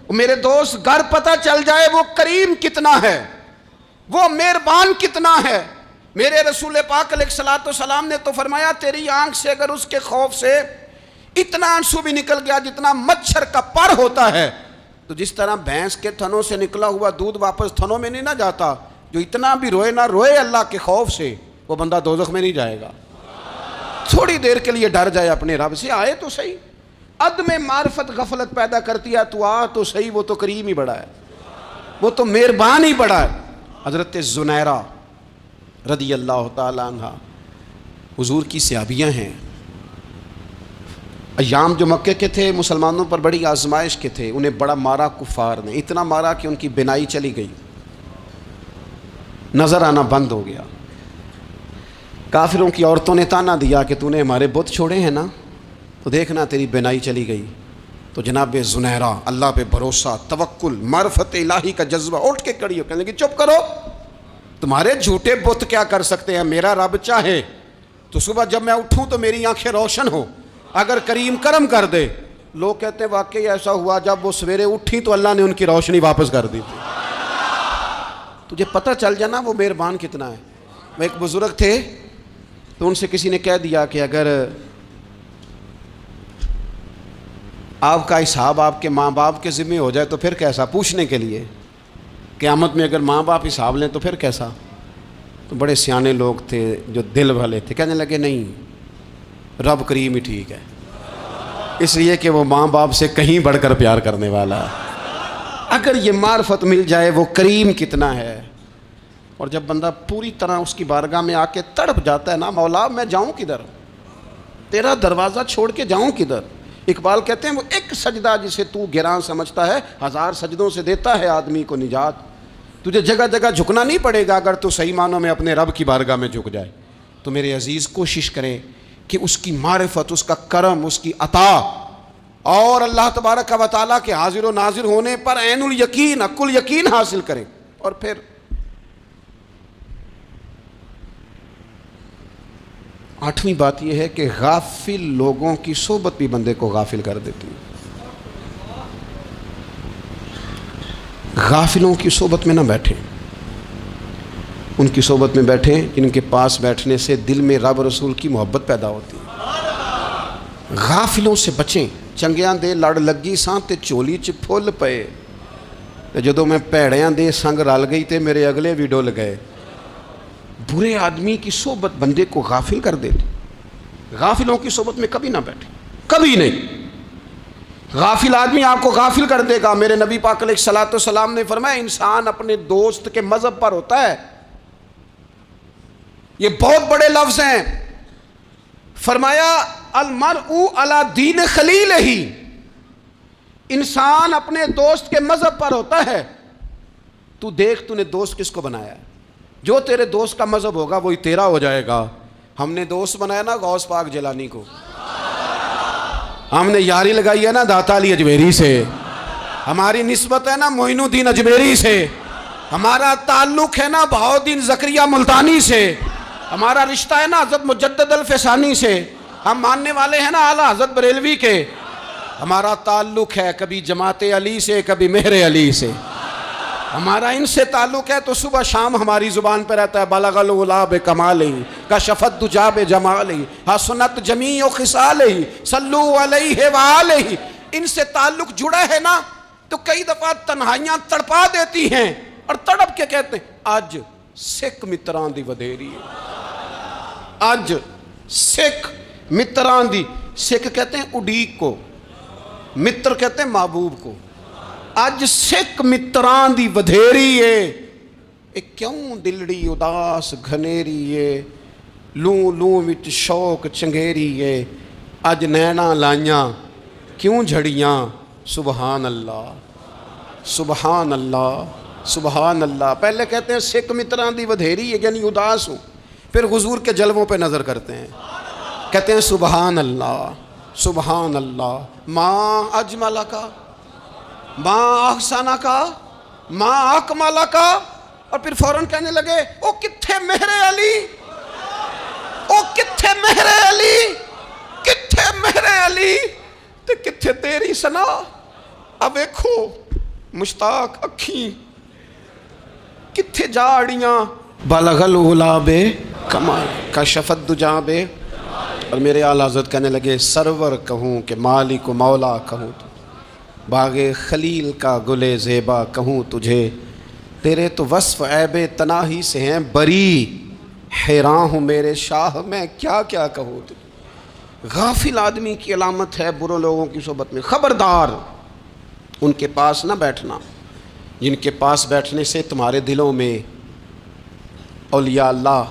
میرے دوست گھر پتہ چل جائے وہ کریم کتنا ہے، وہ مہربان کتنا ہے۔ میرے رسول پاک علیہ الصلوۃ والسلام نے تو فرمایا تیری آنکھ سے اگر اس کے خوف سے اتنا آنسو بھی نکل گیا جتنا مچھر کا پر ہوتا ہے، تو جس طرح بھینس کے تھنوں سے نکلا ہوا دودھ واپس تھنوں میں نہیں نہ جاتا، جو اتنا بھی روئے نہ روئے اللہ کے خوف سے، وہ بندہ دوزخ میں نہیں جائے گا۔ تھوڑی دیر کے لیے ڈر جائے اپنے رب سے، آئے تو صحیح۔ عدم معرفت غفلت پیدا کرتی ہے، تو آ تو صحیح، وہ تو کریم ہی بڑا ہے، وہ تو مہربان ہی بڑا ہے۔ حضرت زنیرہ رضی اللہ تعالیٰ عنہ حضور کی صحابیاں ہیں، ایام جو مکے کے تھے مسلمانوں پر بڑی آزمائش کے تھے، انہیں بڑا مارا کفار نے، اتنا مارا کہ ان کی بینائی چلی گئی، نظر آنا بند ہو گیا۔ کافروں کی عورتوں نے تانا دیا کہ تو نے ہمارے بت چھوڑے ہیں نا، تو دیکھنا تیری بینائی چلی گئی۔ تو جناب زنیرہ اللہ پہ بھروسہ، توکل، معرفت الہی کا جذبہ، اٹھ کے کھڑی ہو کہنے لگی چپ کرو، تمہارے جھوٹے بت کیا کر سکتے ہیں، میرا رب چاہے تو صبح جب میں اٹھوں تو میری آنکھیں روشن ہو، اگر کریم کرم کر دے۔ لوگ کہتے ہیں واقعی ایسا ہوا، جب وہ سویرے اٹھی تو اللہ نے ان کی روشنی واپس کر دی تھی۔ تجھے پتہ چل جانا وہ مہربان کتنا ہے۔ وہ ایک بزرگ تھے تو ان سے کسی نے کہہ دیا کہ اگر آپ کا حساب آپ کے ماں باپ کے ذمہ ہو جائے تو پھر کیسا، پوچھنے کے لیے قیامت میں اگر ماں باپ حساب لیں تو پھر کیسا. تو بڑے سیانے لوگ تھے جو دل والے تھے، کہنے لگے نہیں، رب کریم ہی ٹھیک ہے، اس لیے کہ وہ ماں باپ سے کہیں بڑھ کر پیار کرنے والا ہے. اگر یہ معرفت مل جائے وہ کریم کتنا ہے. اور جب بندہ پوری طرح اس کی بارگاہ میں آ کے تڑپ جاتا ہے نا، مولا میں جاؤں کدھر، تیرا دروازہ چھوڑ کے جاؤں کدھر. اقبال کہتے ہیں وہ ایک سجدہ جسے تو گراں سمجھتا ہے، 1000 سجدوں سے دیتا ہے آدمی کو نجات. تجھے جگہ جگہ جھکنا نہیں پڑے گا اگر تو صحیح معنوں میں اپنے رب کی بارگاہ میں جھک جائے. تو میرے عزیز کوشش کریں کہ اس کی معرفت، اس کا کرم، اس کی عطا اور اللہ تبارک و تعالیٰ کے حاضر و ناظر ہونے پر عین الیقین، حق الیقین حاصل کریں. اور پھر آٹھویں بات یہ ہے کہ غافل لوگوں کی صحبت بھی بندے کو غافل کر دیتی ہے. غافلوں کی صحبت میں نہ بیٹھیں، ان کی صحبت میں بیٹھیں جن کے پاس بیٹھنے سے دل میں رب رسول کی محبت پیدا ہوتی ہے. غافلوں سے بچیں. چنگیاں دے لڑ لگی ساں تے چولی چ پھل پئے، جدوں میں پیڑیاں دے سنگ رل گئی تے میرے اگلے بھی ڈول گئے. برے آدمی کی صحبت بندے کو غافل کر دیتی. غافلوں کی صحبت میں کبھی نہ بیٹھیں، کبھی نہیں. غافل آدمی آپ کو غافل کر دے گا. میرے نبی پاک علیہ الصلوۃ والسلام نے فرمایا انسان اپنے دوست کے مذہب پر ہوتا ہے. یہ بہت بڑے لفظ ہیں. فرمایا المرء علی دین خلیلہ، انسان اپنے دوست کے مذہب پر ہوتا ہے. تو دیکھ تو نے دوست کس کو بنایا ہے. جو تیرے دوست کا مذہب ہوگا وہی تیرا ہو جائے گا. ہم نے دوست بنایا نا غوث پاک جیلانی کو، ہم نے یاری لگائی ہے نا داتا علی اجمیری سے، ہماری نسبت ہے نا معین الدین اجمیری سے، ہمارا تعلق ہے نا بہاؤالدین زکریا ملتانی سے، ہمارا رشتہ ہے نا حضرت مجدد الفسانی سے، ہم ماننے والے ہیں نا اعلیٰ حضرت بریلوی کے. ہمارا تعلق ہے کبھی جماعت علی سے، کبھی مہر علی سے. ہمارا ان سے تعلق ہے تو صبح شام ہماری زبان پہ رہتا ہے بلغ العلا بکمالہ کشف الدجی بجمالہ حسنت جمیع خصالہ صلو علیہ وآلہ. ان سے تعلق جڑا ہے نا تو کئی دفعہ تنہائیاں تڑپا دیتی ہیں اور تڑپ کے کہتے ہیں اج سکھ متران دی ودھیری ہے، اج سکھ متران دی. سکھ کہتے ہیں اڈیق کو، متر کہتے ہیں محبوب کو. اج سکھ متران دی ودھیری ہے. اے کیوں دلڑی اداس گھنیری ہے، لوں لوں وچ شوق چنگیری ہے. اج نینا لائیاں کیوں جھڑیاں، سبحان اللہ سبحان اللہ سبحان اللہ. پہلے کہتے ہیں سکھ متران دی ودھیری ہے یعنی اداس ہوں، پھر حضور کے جلووں پہ نظر کرتے ہیں، کہتے ہیں سبحان اللہ سبحان اللہ. ماں اجمل کا، ماں احسانہ کا، ماں اکمالہ کا. اور پھر فوراً کہنے لگے او کتھے مہر علی، او کتھے مہر علی، کتھے مہر علی تے کتھے تیری سنا. اب دیکھو مشتاق اکھیں کتھے جاڑیاں بلغ العلا بے کمال کشف الدجی بے. اور میرے اعلیٰ حضرت کہنے لگے سرور کہوں کہ مالک و مولا کہوں، تو باغ خلیل کا گلے زیبا کہوں تجھے. تیرے تو وصف عیب تناہی سے ہیں بری، حیران ہوں میرے شاہ میں کیا کیا کہوں تجھے. غافل آدمی کی علامت ہے برے لوگوں کی صحبت میں. خبردار ان کے پاس نہ بیٹھنا جن کے پاس بیٹھنے سے تمہارے دلوں میں اولیاء اللہ،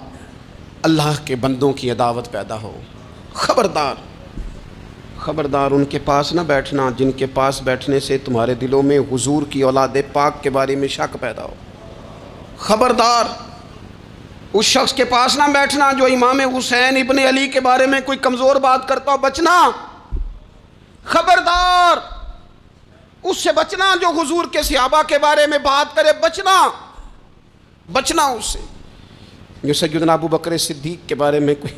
اللہ کے بندوں کی عداوت پیدا ہو. خبردار خبردار ان کے پاس نہ بیٹھنا جن کے پاس بیٹھنے سے تمہارے دلوں میں حضور کی اولاد پاک کے بارے میں شک پیدا ہو. خبردار اس شخص کے پاس نہ بیٹھنا جو امام حسین ابن علی کے بارے میں کوئی کمزور بات کرتا ہو، بچنا. خبردار اس سے بچنا جو حضور کے صحابہ کے بارے میں بات کرے، بچنا اس سے. جو سیدنا ابو بکر صدیق کے بارے میں کوئی،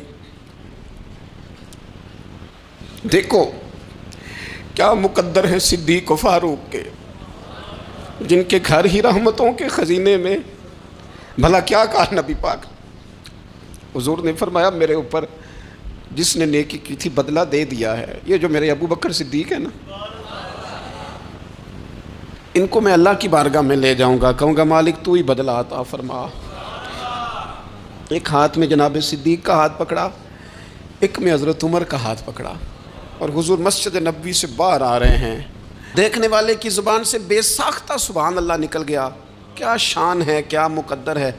دیکھو کیا مقدر ہے صدیق و فاروق کے، جن کے گھر ہی رحمتوں کے خزینے میں. بھلا کیا کہا نبی پاک، حضور نے فرمایا میرے اوپر جس نے نیکی کی تھی بدلہ دے دیا ہے. یہ جو میرے ابو بکر صدیق ہے نا، ان کو میں اللہ کی بارگاہ میں لے جاؤں گا، کہوں گا مالک تو ہی بدلہ عطا فرما. ایک ہاتھ میں جناب صدیق کا ہاتھ پکڑا، ایک میں حضرت عمر کا ہاتھ پکڑا، اور حضور مسجد نبوی سے باہر آ رہے ہیں. دیکھنے والے کی زبان سے بے ساختہ سبحان اللہ نکل گیا. کیا شان ہے، کیا مقدر ہے.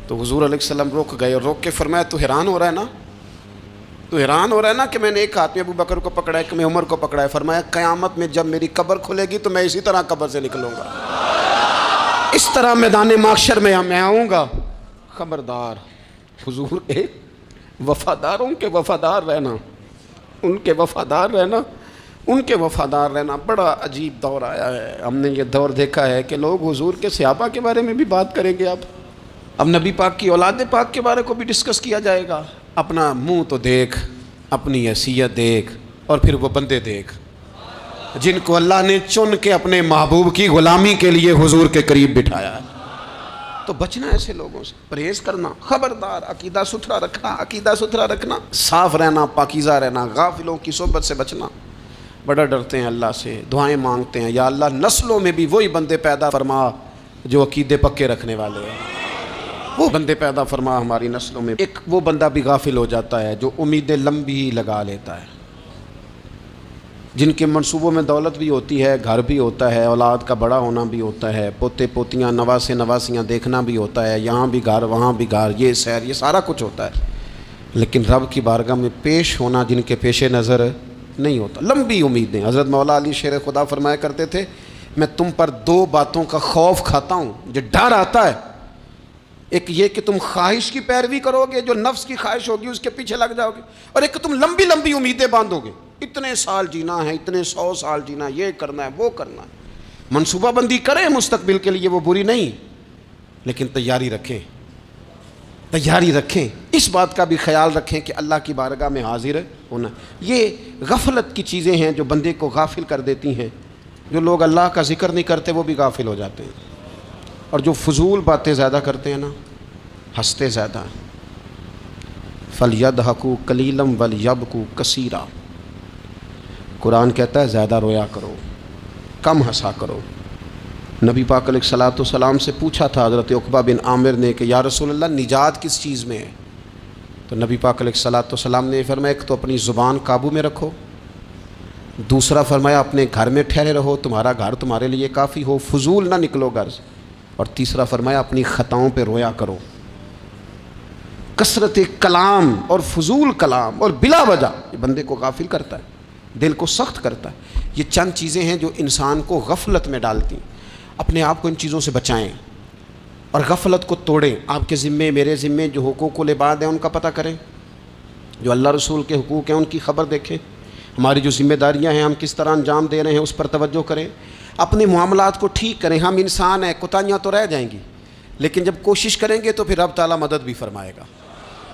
تو حضور علیہ السلام رک گئے اور روک کے فرمایا تو حیران ہو رہا ہے نا، تو حیران ہو رہا ہے نا کہ میں نے ایک ہاتھ میں ابو بکر کو پکڑا ہے، ایک میں عمر کو پکڑا ہے. فرمایا قیامت میں جب میری قبر کھلے گی تو میں اسی طرح قبر سے نکلوں گا، اس طرح میدان محشر میں میں آؤں گا. خبردار. حضور کے وفاداروں کے وفادار رہنا، ان کے وفادار رہنا، ان کے وفادار رہنا. بڑا عجیب دور آیا ہے. ہم نے یہ دور دیکھا ہے کہ لوگ حضور کے صحابہ کے بارے میں بھی بات کریں گے. اب نبی پاک کی اولاد پاک کے بارے کو بھی ڈسکس کیا جائے گا. اپنا منہ تو دیکھ، اپنی حیثیت دیکھ، اور پھر وہ بندے دیکھ جن کو اللہ نے چن کے اپنے محبوب کی غلامی کے لیے حضور کے قریب بٹھایا ہے. تو بچنا ایسے لوگوں سے، پرہیز کرنا. خبردار. عقیدہ ستھرا رکھنا، عقیدہ ستھرا رکھنا، صاف رہنا، پاکیزہ رہنا، غافلوں کی صحبت سے بچنا. بڑا ڈرتے ہیں اللہ سے، دعائیں مانگتے ہیں یا اللہ نسلوں میں بھی وہی بندے پیدا فرما جو عقیدے پکے رکھنے والے ہیں. وہ بندے پیدا فرما ہماری نسلوں میں. ایک وہ بندہ بھی غافل ہو جاتا ہے جو امیدیں لمبی لگا لیتا ہے، جن کے منصوبوں میں دولت بھی ہوتی ہے، گھر بھی ہوتا ہے، اولاد کا بڑا ہونا بھی ہوتا ہے، پوتے پوتیاں نواسے نواسیاں دیکھنا بھی ہوتا ہے، یہاں بھی گھر وہاں بھی گھر، یہ سیر، یہ سارا کچھ ہوتا ہے. لیکن رب کی بارگاہ میں پیش ہونا جن کے پیش نظر نہیں ہوتا. لمبی امیدیں. حضرت مولا علی شیر خدا فرمایا کرتے تھے میں تم پر دو باتوں کا خوف کھاتا ہوں، جو ڈر آتا ہے. ایک یہ کہ تم خواہش کی پیروی کرو گے، جو نفس کی خواہش ہوگی اس کے پیچھے لگ جاؤ گے، اور ایک کہ تم لمبی لمبی امیدیں باندھو گے. اتنے سال جینا ہے، اتنے 100 سال جینا، یہ کرنا ہے، وہ کرنا ہے. منصوبہ بندی کریں مستقبل کے لیے، وہ بری نہیں، لیکن تیاری رکھیں، تیاری رکھیں. اس بات کا بھی خیال رکھیں کہ اللہ کی بارگاہ میں حاضر ہونا. یہ غفلت کی چیزیں ہیں جو بندے کو غافل کر دیتی ہیں. جو لوگ اللہ کا ذکر نہیں کرتے وہ بھی غافل ہو جاتے ہیں، اور جو فضول باتیں زیادہ کرتے ہیں نا، ہنستے زیادہ. فَلْيَضْحَكُوا قَلِيلًا وَلْيَبْكُوا كَثِيرًا. قرآن کہتا ہے زیادہ رویا کرو، کم ہنسا کرو. نبی پاک علیہ الصلوۃ والسلام سے پوچھا تھا حضرت عقبہ بن عامر نے کہ یا رسول اللہ نجات کس چیز میں ہے؟ تو نبی پاک علیہ الصلوۃ والسلام نے فرمایا ایک تو اپنی زبان قابو میں رکھو، دوسرا فرمایا اپنے گھر میں ٹھہرے رہو، تمہارا گھر تمہارے لیے کافی ہو، فضول نہ نکلو گھر سے، اور تیسرا فرمایا اپنی خطاؤں پہ رویا کرو. کثرت کلام اور فضول کلام اور بلا وجہ یہ بندے کو غافل کرتا ہے، دل کو سخت کرتا ہے. یہ چند چیزیں ہیں جو انسان کو غفلت میں ڈالتی. اپنے آپ کو ان چیزوں سے بچائیں اور غفلت کو توڑیں. آپ کے ذمے، میرے ذمے جو حقوق العباد ہیں ان کا پتہ کریں، جو اللہ رسول کے حقوق ہیں ان کی خبر دیکھیں. ہماری جو ذمہ داریاں ہیں ہم کس طرح انجام دے رہے ہیں اس پر توجہ کریں. اپنے معاملات کو ٹھیک کریں. ہم انسان ہیں، کوتاہیاں تو رہ جائیں گی، لیکن جب کوشش کریں گے تو پھر رب تعالیٰ مدد بھی فرمائے گا.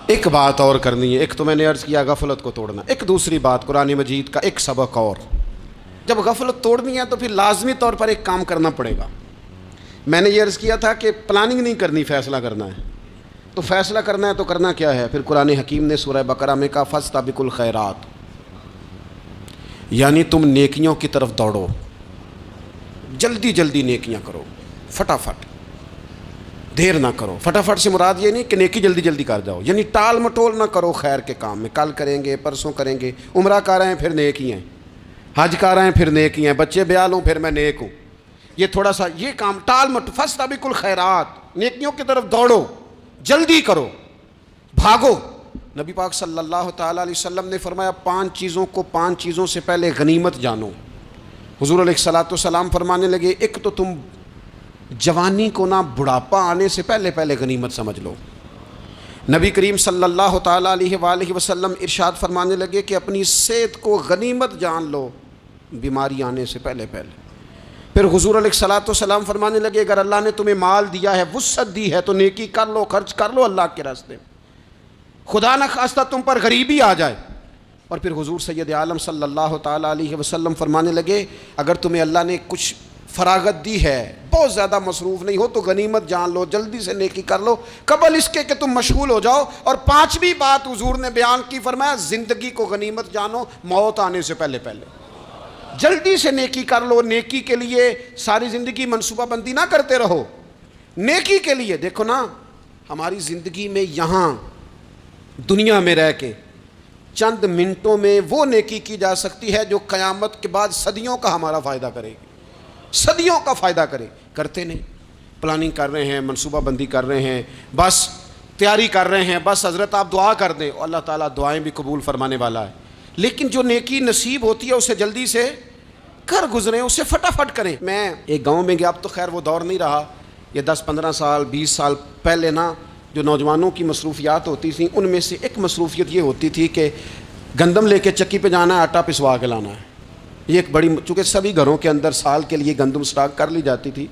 ایک بات اور کرنی ہے. ایک تو میں نے عرض کیا غفلت کو توڑنا. ایک دوسری بات قرآن مجید کا ایک سبق اور. جب غفلت توڑنی ہے تو پھر لازمی طور پر ایک کام کرنا پڑے گا. میں نے یہ عرض کیا تھا کہ پلاننگ نہیں کرنی، فیصلہ کرنا ہے. تو فیصلہ کرنا ہے تو کرنا کیا ہے؟ پھر قرآن حکیم نے سورہ بقرہ میں کہا فاستبقوا الخیرات، یعنی تم نیکیوں کی طرف دوڑو، جلدی جلدی نیکیاں کرو، فٹافٹ، دیر نہ کرو. فٹافٹ سے مراد یہ نہیں کہ نیکی جلدی جلدی کر جاؤ، یعنی ٹال مٹول نہ کرو خیر کے کام میں. کل کریں گے، پرسوں کریں گے، عمرہ کر رہے ہیں پھر نیکی ہیں، حج کر رہے ہیں پھر نیکی ہیں، بچے بیال ہوں پھر میں نیک ہوں. یہ تھوڑا سا یہ کام ٹال مٹ. فاستبقوا الخیرات، نیکیوں کی طرف دوڑو، جلدی کرو، بھاگو. نبی پاک صلی اللہ تعالیٰ علیہ وسلم نے فرمایا 5 چیزوں کو 5 چیزوں سے پہلے غنیمت جانو. حضور علیہ الصلوۃ والسلام فرمانے لگے ایک تو تم جوانی کو نہ بڑھاپا آنے سے پہلے پہلے غنیمت سمجھ لو. نبی کریم صلی اللہ تعالیٰ علیہ وآلہ وسلم ارشاد فرمانے لگے کہ اپنی صحت کو غنیمت جان لو بیماری آنے سے پہلے پہلے. پھر حضور علیہ الصلوۃ والسلام فرمانے لگے اگر اللہ نے تمہیں مال دیا ہے، وسعت دی ہے، تو نیکی کر لو، خرچ کر لو اللہ کے راستے میں. خدا نہ خواستہ تم پر غریبی آ جائے. اور پھر حضور سید عالم صلی اللہ تعالیٰ علیہ وسلم فرمانے لگے اگر تمہیں اللہ نے کچھ فراغت دی ہے، بہت زیادہ مصروف نہیں ہو تو غنیمت جان لو، جلدی سے نیکی کر لو قبل اس کے کہ تم مشغول ہو جاؤ۔ اور پانچویں بات حضور نے بیان کی، فرمایا زندگی کو غنیمت جانو موت آنے سے پہلے پہلے، جلدی سے نیکی کر لو۔ نیکی کے لیے ساری زندگی منصوبہ بندی نہ کرتے رہو، نیکی کے لیے دیکھو نا، ہماری زندگی میں یہاں دنیا میں رہ کے چند منٹوں میں وہ نیکی کی جا سکتی ہے جو قیامت کے بعد صدیوں کا ہمارا فائدہ کرے گی، صدیوں کا فائدہ کرے۔ کرتے نہیں، پلاننگ کر رہے ہیں، منصوبہ بندی کر رہے ہیں، بس تیاری کر رہے ہیں، بس حضرت آپ دعا کر دیں، اللہ تعالیٰ دعائیں بھی قبول فرمانے والا ہے۔ لیکن جو نیکی نصیب ہوتی ہے اسے جلدی سے کر گزریں، اسے فٹافٹ کریں۔ میں ایک گاؤں میں گیا، اب تو خیر وہ دور نہیں رہا، یہ 10-15 سال 20 سال پہلے نا جو نوجوانوں کی مصروفیات ہوتی تھیں ان میں سے ایک مصروفیت یہ ہوتی تھی کہ گندم لے کے چکی پہ جانا ہے، آٹا پسوا کے لانا ہے۔ یہ ایک بڑی، چونکہ سبھی گھروں کے اندر سال کے لیے گندم سٹاک کر لی جاتی تھی،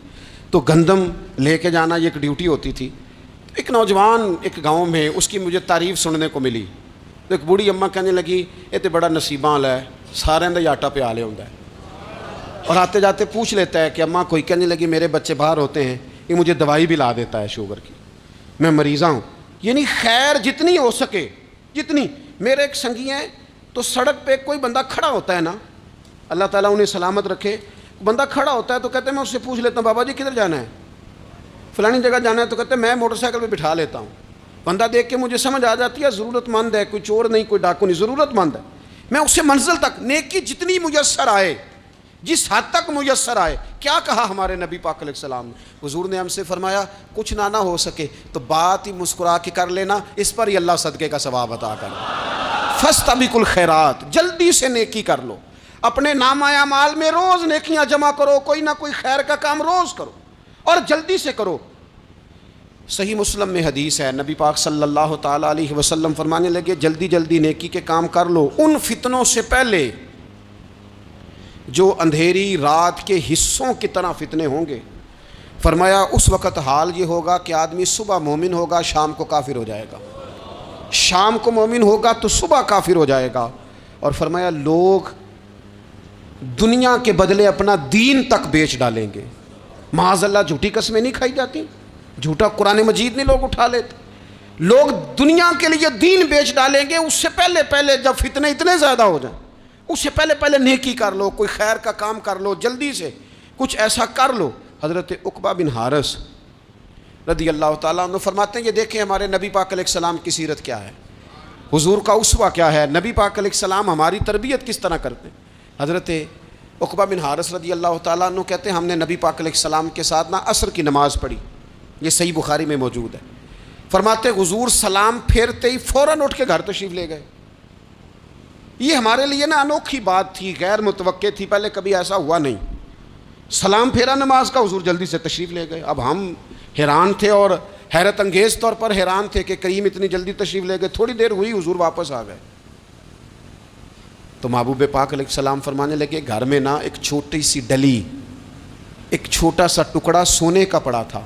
تو گندم لے کے جانا یہ ایک ڈیوٹی ہوتی تھی۔ ایک نوجوان ایک گاؤں میں، اس کی مجھے تعریف سننے کو ملی، تو ایک بوڑھی اماں کہنے لگی یہ تو بڑا نصیباں والا ہے، سارے دا آٹا پہ آلے ہوتا ہے، اور آتے جاتے پوچھ لیتا ہے کہ اماں کوئی، کہنے لگی میرے بچے باہر ہوتے ہیں، یہ مجھے دوائی بھی لا دیتا ہے شوگر کی، میں مریضہ ہوں۔ یعنی خیر جتنی ہو سکے، جتنی۔ میرے ایک سنگی ہیں تو سڑک پہ کوئی بندہ کھڑا ہوتا ہے نا، اللہ تعالیٰ انہیں سلامت رکھے، بندہ کھڑا ہوتا ہے تو کہتے ہیں میں اس سے پوچھ لیتا ہوں بابا جی کدھر جانا ہے، فلانی جگہ جانا ہے، تو کہتے ہیں میں موٹر سائیکل پہ بٹھا لیتا ہوں۔ بندہ دیکھ کے مجھے سمجھ آ جاتی ہے ضرورت مند ہے، کوئی چور نہیں، کوئی ڈاکو نہیں، ضرورت مند ہے، میں اسے منزل تک نیکی جتنی میسر آئے، جس حد تک میسر آئے۔ کیا کہا ہمارے نبی پاک علیہ السلام نے؟ حضور نے ہم سے فرمایا کچھ نہ ہو سکے تو بات ہی مسکرا کے کر لینا، اس پر ہی اللہ صدقے کا ثواب عطا کر۔ فاستبقوا الخیرات، جلدی سے نیکی کر لو، اپنے نامہ اعمال میں روز نیکیاں جمع کرو، کوئی نہ کوئی خیر کا کام روز کرو اور جلدی سے کرو۔ صحیح مسلم میں حدیث ہے، نبی پاک صلی اللہ تعالیٰ علیہ وسلم فرمانے لگے جلدی جلدی نیکی کے کام کر لو ان فتنوں سے پہلے جو اندھیری رات کے حصوں کی طرح فتنے ہوں گے۔ فرمایا اس وقت حال یہ ہوگا کہ آدمی صبح مومن ہوگا، شام کو کافر ہو جائے گا، شام کو مومن ہوگا تو صبح کافر ہو جائے گا۔ اور فرمایا لوگ دنیا کے بدلے اپنا دین تک بیچ ڈالیں گے۔ معاذ اللہ جھوٹی قسمیں نہیں کھائی جاتی، جھوٹا قرآن مجید نہیں لوگ اٹھا لیتے، لوگ دنیا کے لیے دین بیچ ڈالیں گے۔ اس سے پہلے جب فتنے اتنے زیادہ ہو جائیں، اس سے پہلے نیکی کر لو، کوئی خیر کا کام کر لو، جلدی سے کچھ ایسا کر لو۔ حضرت عقبہ بن حارث رضی اللہ تعالیٰ عنہ فرماتے ہیں یہ دیکھیں ہمارے نبی پاک علیہ السلام کی سیرت کیا ہے، حضور کا اسوہ کیا ہے، نبی پاک علیہ السلام ہماری تربیت کس طرح کرتے ہیں۔ حضرت عقبہ بن حارث رضی اللہ تعالیٰ عنہ کہتے ہیں ہم نے نبی پاک علیہ السلام کے ساتھ عصر کی نماز پڑھی، یہ صحیح بخاری میں موجود ہے۔ فرماتے حضور سلام پھیرتے ہی فوراً اٹھ کے گھر تشریف لے گئے۔ یہ ہمارے لیے نا انوکھی بات تھی، غیر متوقع تھی، پہلے کبھی ایسا ہوا نہیں۔ سلام پھیرا نماز کا، حضور جلدی سے تشریف لے گئے۔ اب ہم حیران تھے اور حیرت انگیز طور پر حیران تھے کہ کریم اتنی جلدی تشریف لے گئے۔ تھوڑی دیر ہوئی حضور واپس آ گئے تو محبوب پاک علیہ السلام فرمانے لگے گھر میں نا ایک چھوٹی سی ڈلی، ایک چھوٹا سا ٹکڑا سونے کا پڑا تھا،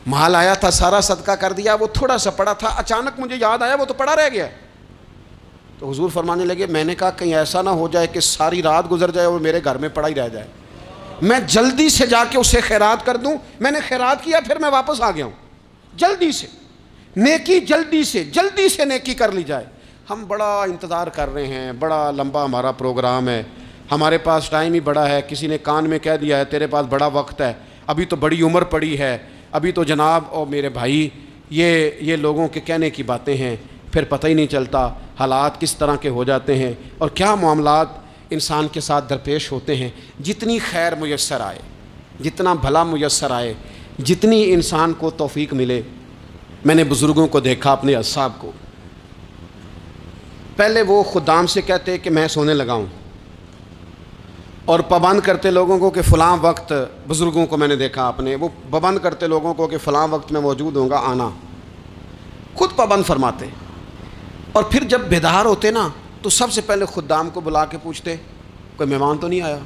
مال آیا تھا سارا صدقہ کر دیا، وہ تھوڑا سا پڑا تھا، اچانک مجھے یاد آیا وہ تو پڑا رہ گیا۔ تو حضور فرمانے لگے میں نے کہا کہیں ایسا نہ ہو جائے کہ ساری رات گزر جائے اور میرے گھر میں پڑا ہی رہ جائے، میں جلدی سے جا کے اسے خیرات کر دوں۔ میں نے خیرات کیا پھر میں واپس آ گیا ہوں۔ جلدی سے نیکی، جلدی سے نیکی کر لی جائے۔ ہم بڑا انتظار کر رہے ہیں، بڑا لمبا ہمارا پروگرام ہے، ہمارے پاس ٹائم ہی بڑا ہے، کسی نے کان میں کہہ دیا ہے تیرے پاس بڑا وقت ہے، ابھی تو بڑی عمر پڑی ہے، ابھی تو جناب اور میرے بھائی یہ لوگوں کے کہنے کی باتیں ہیں، پھر پتہ ہی نہیں چلتا حالات کس طرح کے ہو جاتے ہیں اور کیا معاملات انسان کے ساتھ درپیش ہوتے ہیں۔ جتنی خیر میسر آئے، جتنا بھلا میسر آئے، جتنی انسان کو توفیق ملے۔ میں نے بزرگوں کو دیکھا، اپنے اصحاب کو، پہلے وہ خدام سے کہتے کہ میں سونے لگا ہوں اور پابند کرتے لوگوں کو کہ فلاں وقت، بزرگوں کو میں نے دیکھا اپنے، وہ پابند کرتے لوگوں کو کہ فلاں وقت میں موجود ہوں گا آنا، خود پابند فرماتے، اور پھر جب بیدار ہوتے نا تو سب سے پہلے خدام کو بلا کے پوچھتے کوئی مہمان تو نہیں آیا؟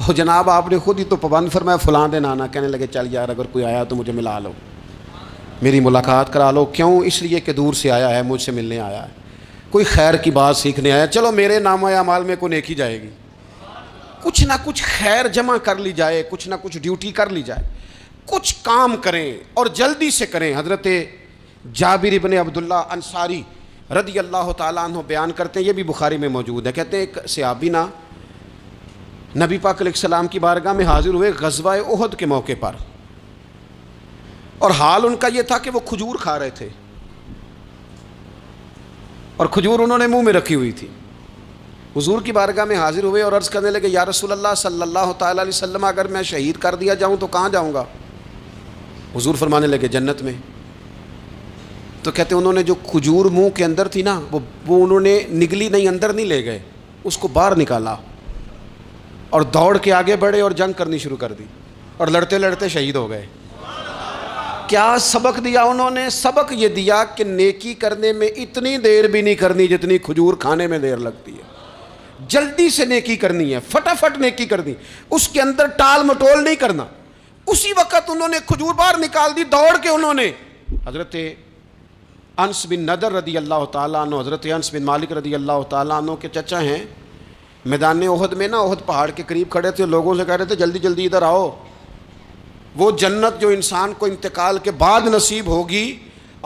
وہ جناب آپ نے خود ہی تو پابند فرمایا فلاں دن آنا۔ کہنے لگے چل یار اگر کوئی آیا تو مجھے ملا لو، میری ملاقات کرا لو۔ کیوں؟ اس لیے کہ دور سے آیا ہے، مجھ سے ملنے آیا ہے، کوئی خیر کی بات سیکھنے آیا، چلو میرے نامہ اعمال میں کوئی نیکی جائے گی، کچھ نہ کچھ خیر جمع کر لی جائے، کچھ نہ کچھ ڈیوٹی کر لی جائے، کچھ کام کریں اور جلدی سے کریں۔ حضرت جابر بن عبداللہ انصاری رضی اللہ تعالیٰ عنہ بیان کرتے ہیں، یہ بھی بخاری میں موجود ہے، کہتے ہیں ایک صحابی نا نبی پاک علیہ السلام کی بارگاہ میں حاضر ہوئے غزوہ احد کے موقع پر، اور حال ان کا یہ تھا کہ وہ کھجور کھا رہے تھے، اور کھجور انہوں نے منہ میں رکھی ہوئی تھی۔ حضور کی بارگاہ میں حاضر ہوئے اور عرض کرنے لگے، یا رسول اللہ صلی اللہ تعالیٰ علیہ وسلم، اگر میں شہید کر دیا جاؤں تو کہاں جاؤں گا؟ حضور فرمانے لگے، جنت میں۔ تو کہتے ہیں انہوں نے جو کھجور منہ کے اندر تھی نا، وہ انہوں نے نگلی نہیں، اندر نہیں لے گئے، اس کو باہر نکالا اور دوڑ کے آگے بڑھے اور جنگ کرنی شروع کر دی، اور لڑتے لڑتے شہید ہو گئے۔ کیا سبق دیا انہوں نے؟ سبق یہ دیا کہ نیکی کرنے میں اتنی دیر بھی نہیں کرنی جتنی کھجور کھانے میں دیر لگتی ہے۔ جلدی سے نیکی کرنی ہے، فٹافٹ نیکی کرنی، اس کے اندر ٹال مٹول نہیں کرنا۔ اسی وقت انہوں نے کھجور باہر نکال دی، دوڑ کے انہوں نے حضرت انس بن نضر رضی اللہ تعالیٰ عنہ، حضرت انس بن مالک رضی اللہ تعالیٰ عنہ کے چچا ہیں، میدان احد میں نا، احد پہاڑ کے قریب کھڑے تھے، لوگوں سے کہہ رہے تھے جلدی جلدی ادھر آؤ، وہ جنت جو انسان کو انتقال کے بعد نصیب ہوگی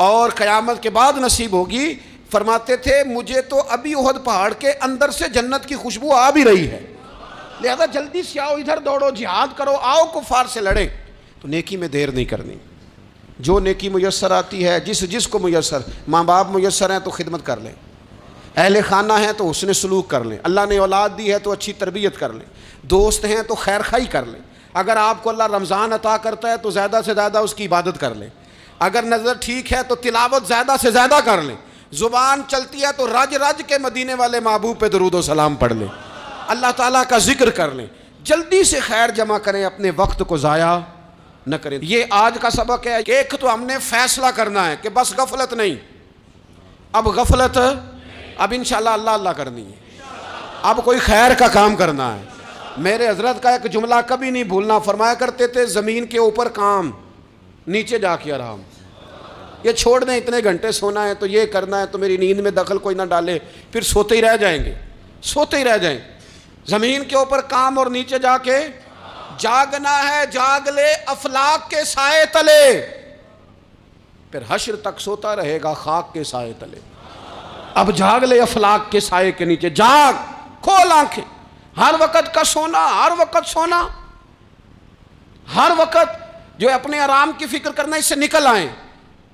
اور قیامت کے بعد نصیب ہوگی، فرماتے تھے مجھے تو ابھی احد پہاڑ کے اندر سے جنت کی خوشبو آ بھی رہی ہے، لہذا جلدی سے آؤ، ادھر دوڑو، جہاد کرو، آؤ کفار سے لڑیں۔ تو نیکی میں دیر نہیں کرنی، جو نیکی میسر آتی ہے، جس کو میسر، ماں باپ میسر ہیں تو خدمت کر لیں، اہل خانہ ہیں تو حسن سلوک کر لیں، اللہ نے اولاد دی ہے تو اچھی تربیت کر لیں، دوست ہیں تو خیر خائی کر لیں، اگر آپ کو اللہ رمضان عطا کرتا ہے تو زیادہ سے زیادہ اس کی عبادت کر لیں، اگر نظر ٹھیک ہے تو تلاوت زیادہ سے زیادہ کر لیں، زبان چلتی ہے تو رج رج کے مدینے والے محبوب پہ درود و سلام پڑھ لیں، اللہ تعالیٰ کا ذکر کر لیں، جلدی سے خیر جمع کریں، اپنے وقت کو ضائع نہ کریں۔ یہ آج کا سبق ہے کہ ایک تو ہم نے فیصلہ کرنا ہے کہ بس غفلت نہیں، اب غفلت، اب انشاءاللہ اللہ اللہ کرنی ہے، اب کوئی خیر کا کام کرنا ہے۔ میرے حضرت کا ایک جملہ کبھی نہیں بھولنا، فرمایا کرتے تھے زمین کے اوپر کام، نیچے جا کے آرام، یہ چھوڑ دیں اتنے گھنٹے سونا ہے تو یہ کرنا ہے تو میری نیند میں دخل کوئی نہ ڈالے، پھر سوتے ہی رہ جائیں گے، سوتے ہی رہ جائیں۔ زمین کے اوپر کام اور نیچے جا کے جاگنا ہے، جاگ لے افلاک کے سائے تلے، پھر حشر تک سوتا رہے گا خاک کے سائے تلے۔ اب جاگ لے افلاک کے سائے کے نیچے، جاگ، کھول آنکھیں، ہر وقت کا سونا، ہر وقت سونا، ہر وقت جو اپنے آرام کی فکر کرنا، اس سے نکل آئیں،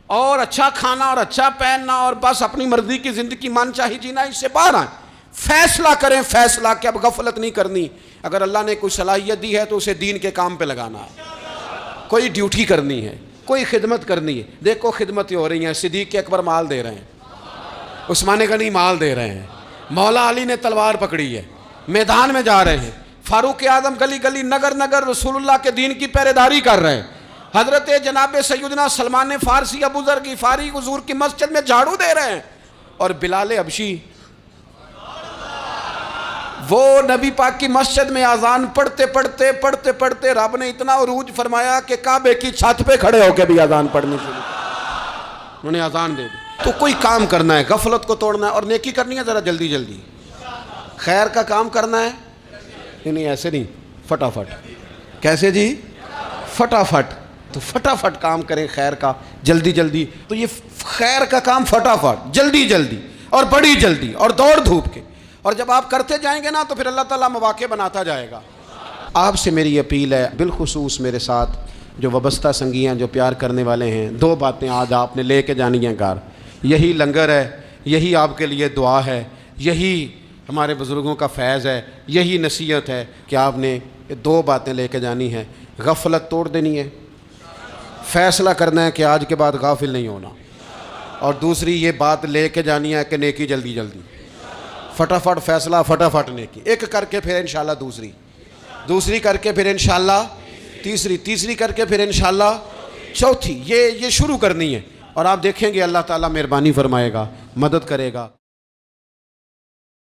اور اچھا کھانا اور اچھا پہننا اور بس اپنی مرضی کی زندگی من چاہی جینا، اس سے باہر آئیں، فیصلہ کریں، فیصلہ کہ اب غفلت نہیں کرنی، اگر اللہ نے کوئی صلاحیت دی ہے تو اسے دین کے کام پہ لگانا ہے، کوئی ڈیوٹی کرنی ہے، کوئی خدمت کرنی ہے۔ دیکھو خدمتیں ہو رہی ہیں، صدیق اکبر مال دے رہے ہیں، عثمان غنی مال دے رہے ہیں، مولا علی نے تلوار پکڑی ہے، میدان میں جا رہے ہیں، فاروق اعظم گلی گلی نگر نگر رسول اللہ کے دین کی پہرے داری کر رہے ہیں، حضرت جناب سیدنا سلمان فارسی ابو ذر غفاری حضور کی مسجد میں جھاڑو دے رہے ہیں، اور بلال حبشی وہ نبی پاک کی مسجد میں اذان پڑھتے پڑھتے رب نے اتنا عروج فرمایا کہ کعبے کی چھت پہ کھڑے ہو کے بھی اذان پڑھنی شروع کی، انہوں نے اذان دے دی۔ تو کوئی کام کرنا ہے، غفلت کو توڑنا ہے اور نیکی کرنی ہے، ذرا جلدی جلدی خیر کا کام کرنا ہے، نہیں ایسے نہیں، فٹافٹ۔ کیسے جی؟ فٹافٹ۔ تو فٹافٹ کام کریں خیر کا، جلدی جلدی۔ تو یہ خیر کا کام فٹافٹ، جلدی جلدی اور بڑی جلدی اور دوڑ دھوپ کے، اور جب آپ کرتے جائیں گے نا تو پھر اللہ تعالیٰ مواقع بناتا جائے گا۔ آپ سے میری اپیل ہے، بالخصوص میرے ساتھ جو وابستہ سنگی ہیں، جو پیار کرنے والے ہیں، دو باتیں آج آپ نے لے کے جانی ہیں گھر، یہی لنگر ہے، یہی آپ کے لیے دعا ہے، یہی ہمارے بزرگوں کا فیض ہے، یہی نصیحت ہے کہ آپ نے یہ دو باتیں لے کے جانی ہیں۔ غفلت توڑ دینی ہے، فیصلہ کرنا ہے کہ آج کے بعد غافل نہیں ہونا، اور دوسری یہ بات لے کے جانی ہے کہ نیکی جلدی جلدی، فٹافٹ فیصلہ، فٹافٹ نیکی، ایک کر کے پھر انشاءاللہ دوسری کر کے پھر انشاءاللہ تیسری کر کے پھر انشاءاللہ چوتھی، یہ شروع کرنی ہے، اور آپ دیکھیں گے اللہ تعالیٰ مہربانی فرمائے گا، مدد کرے گا۔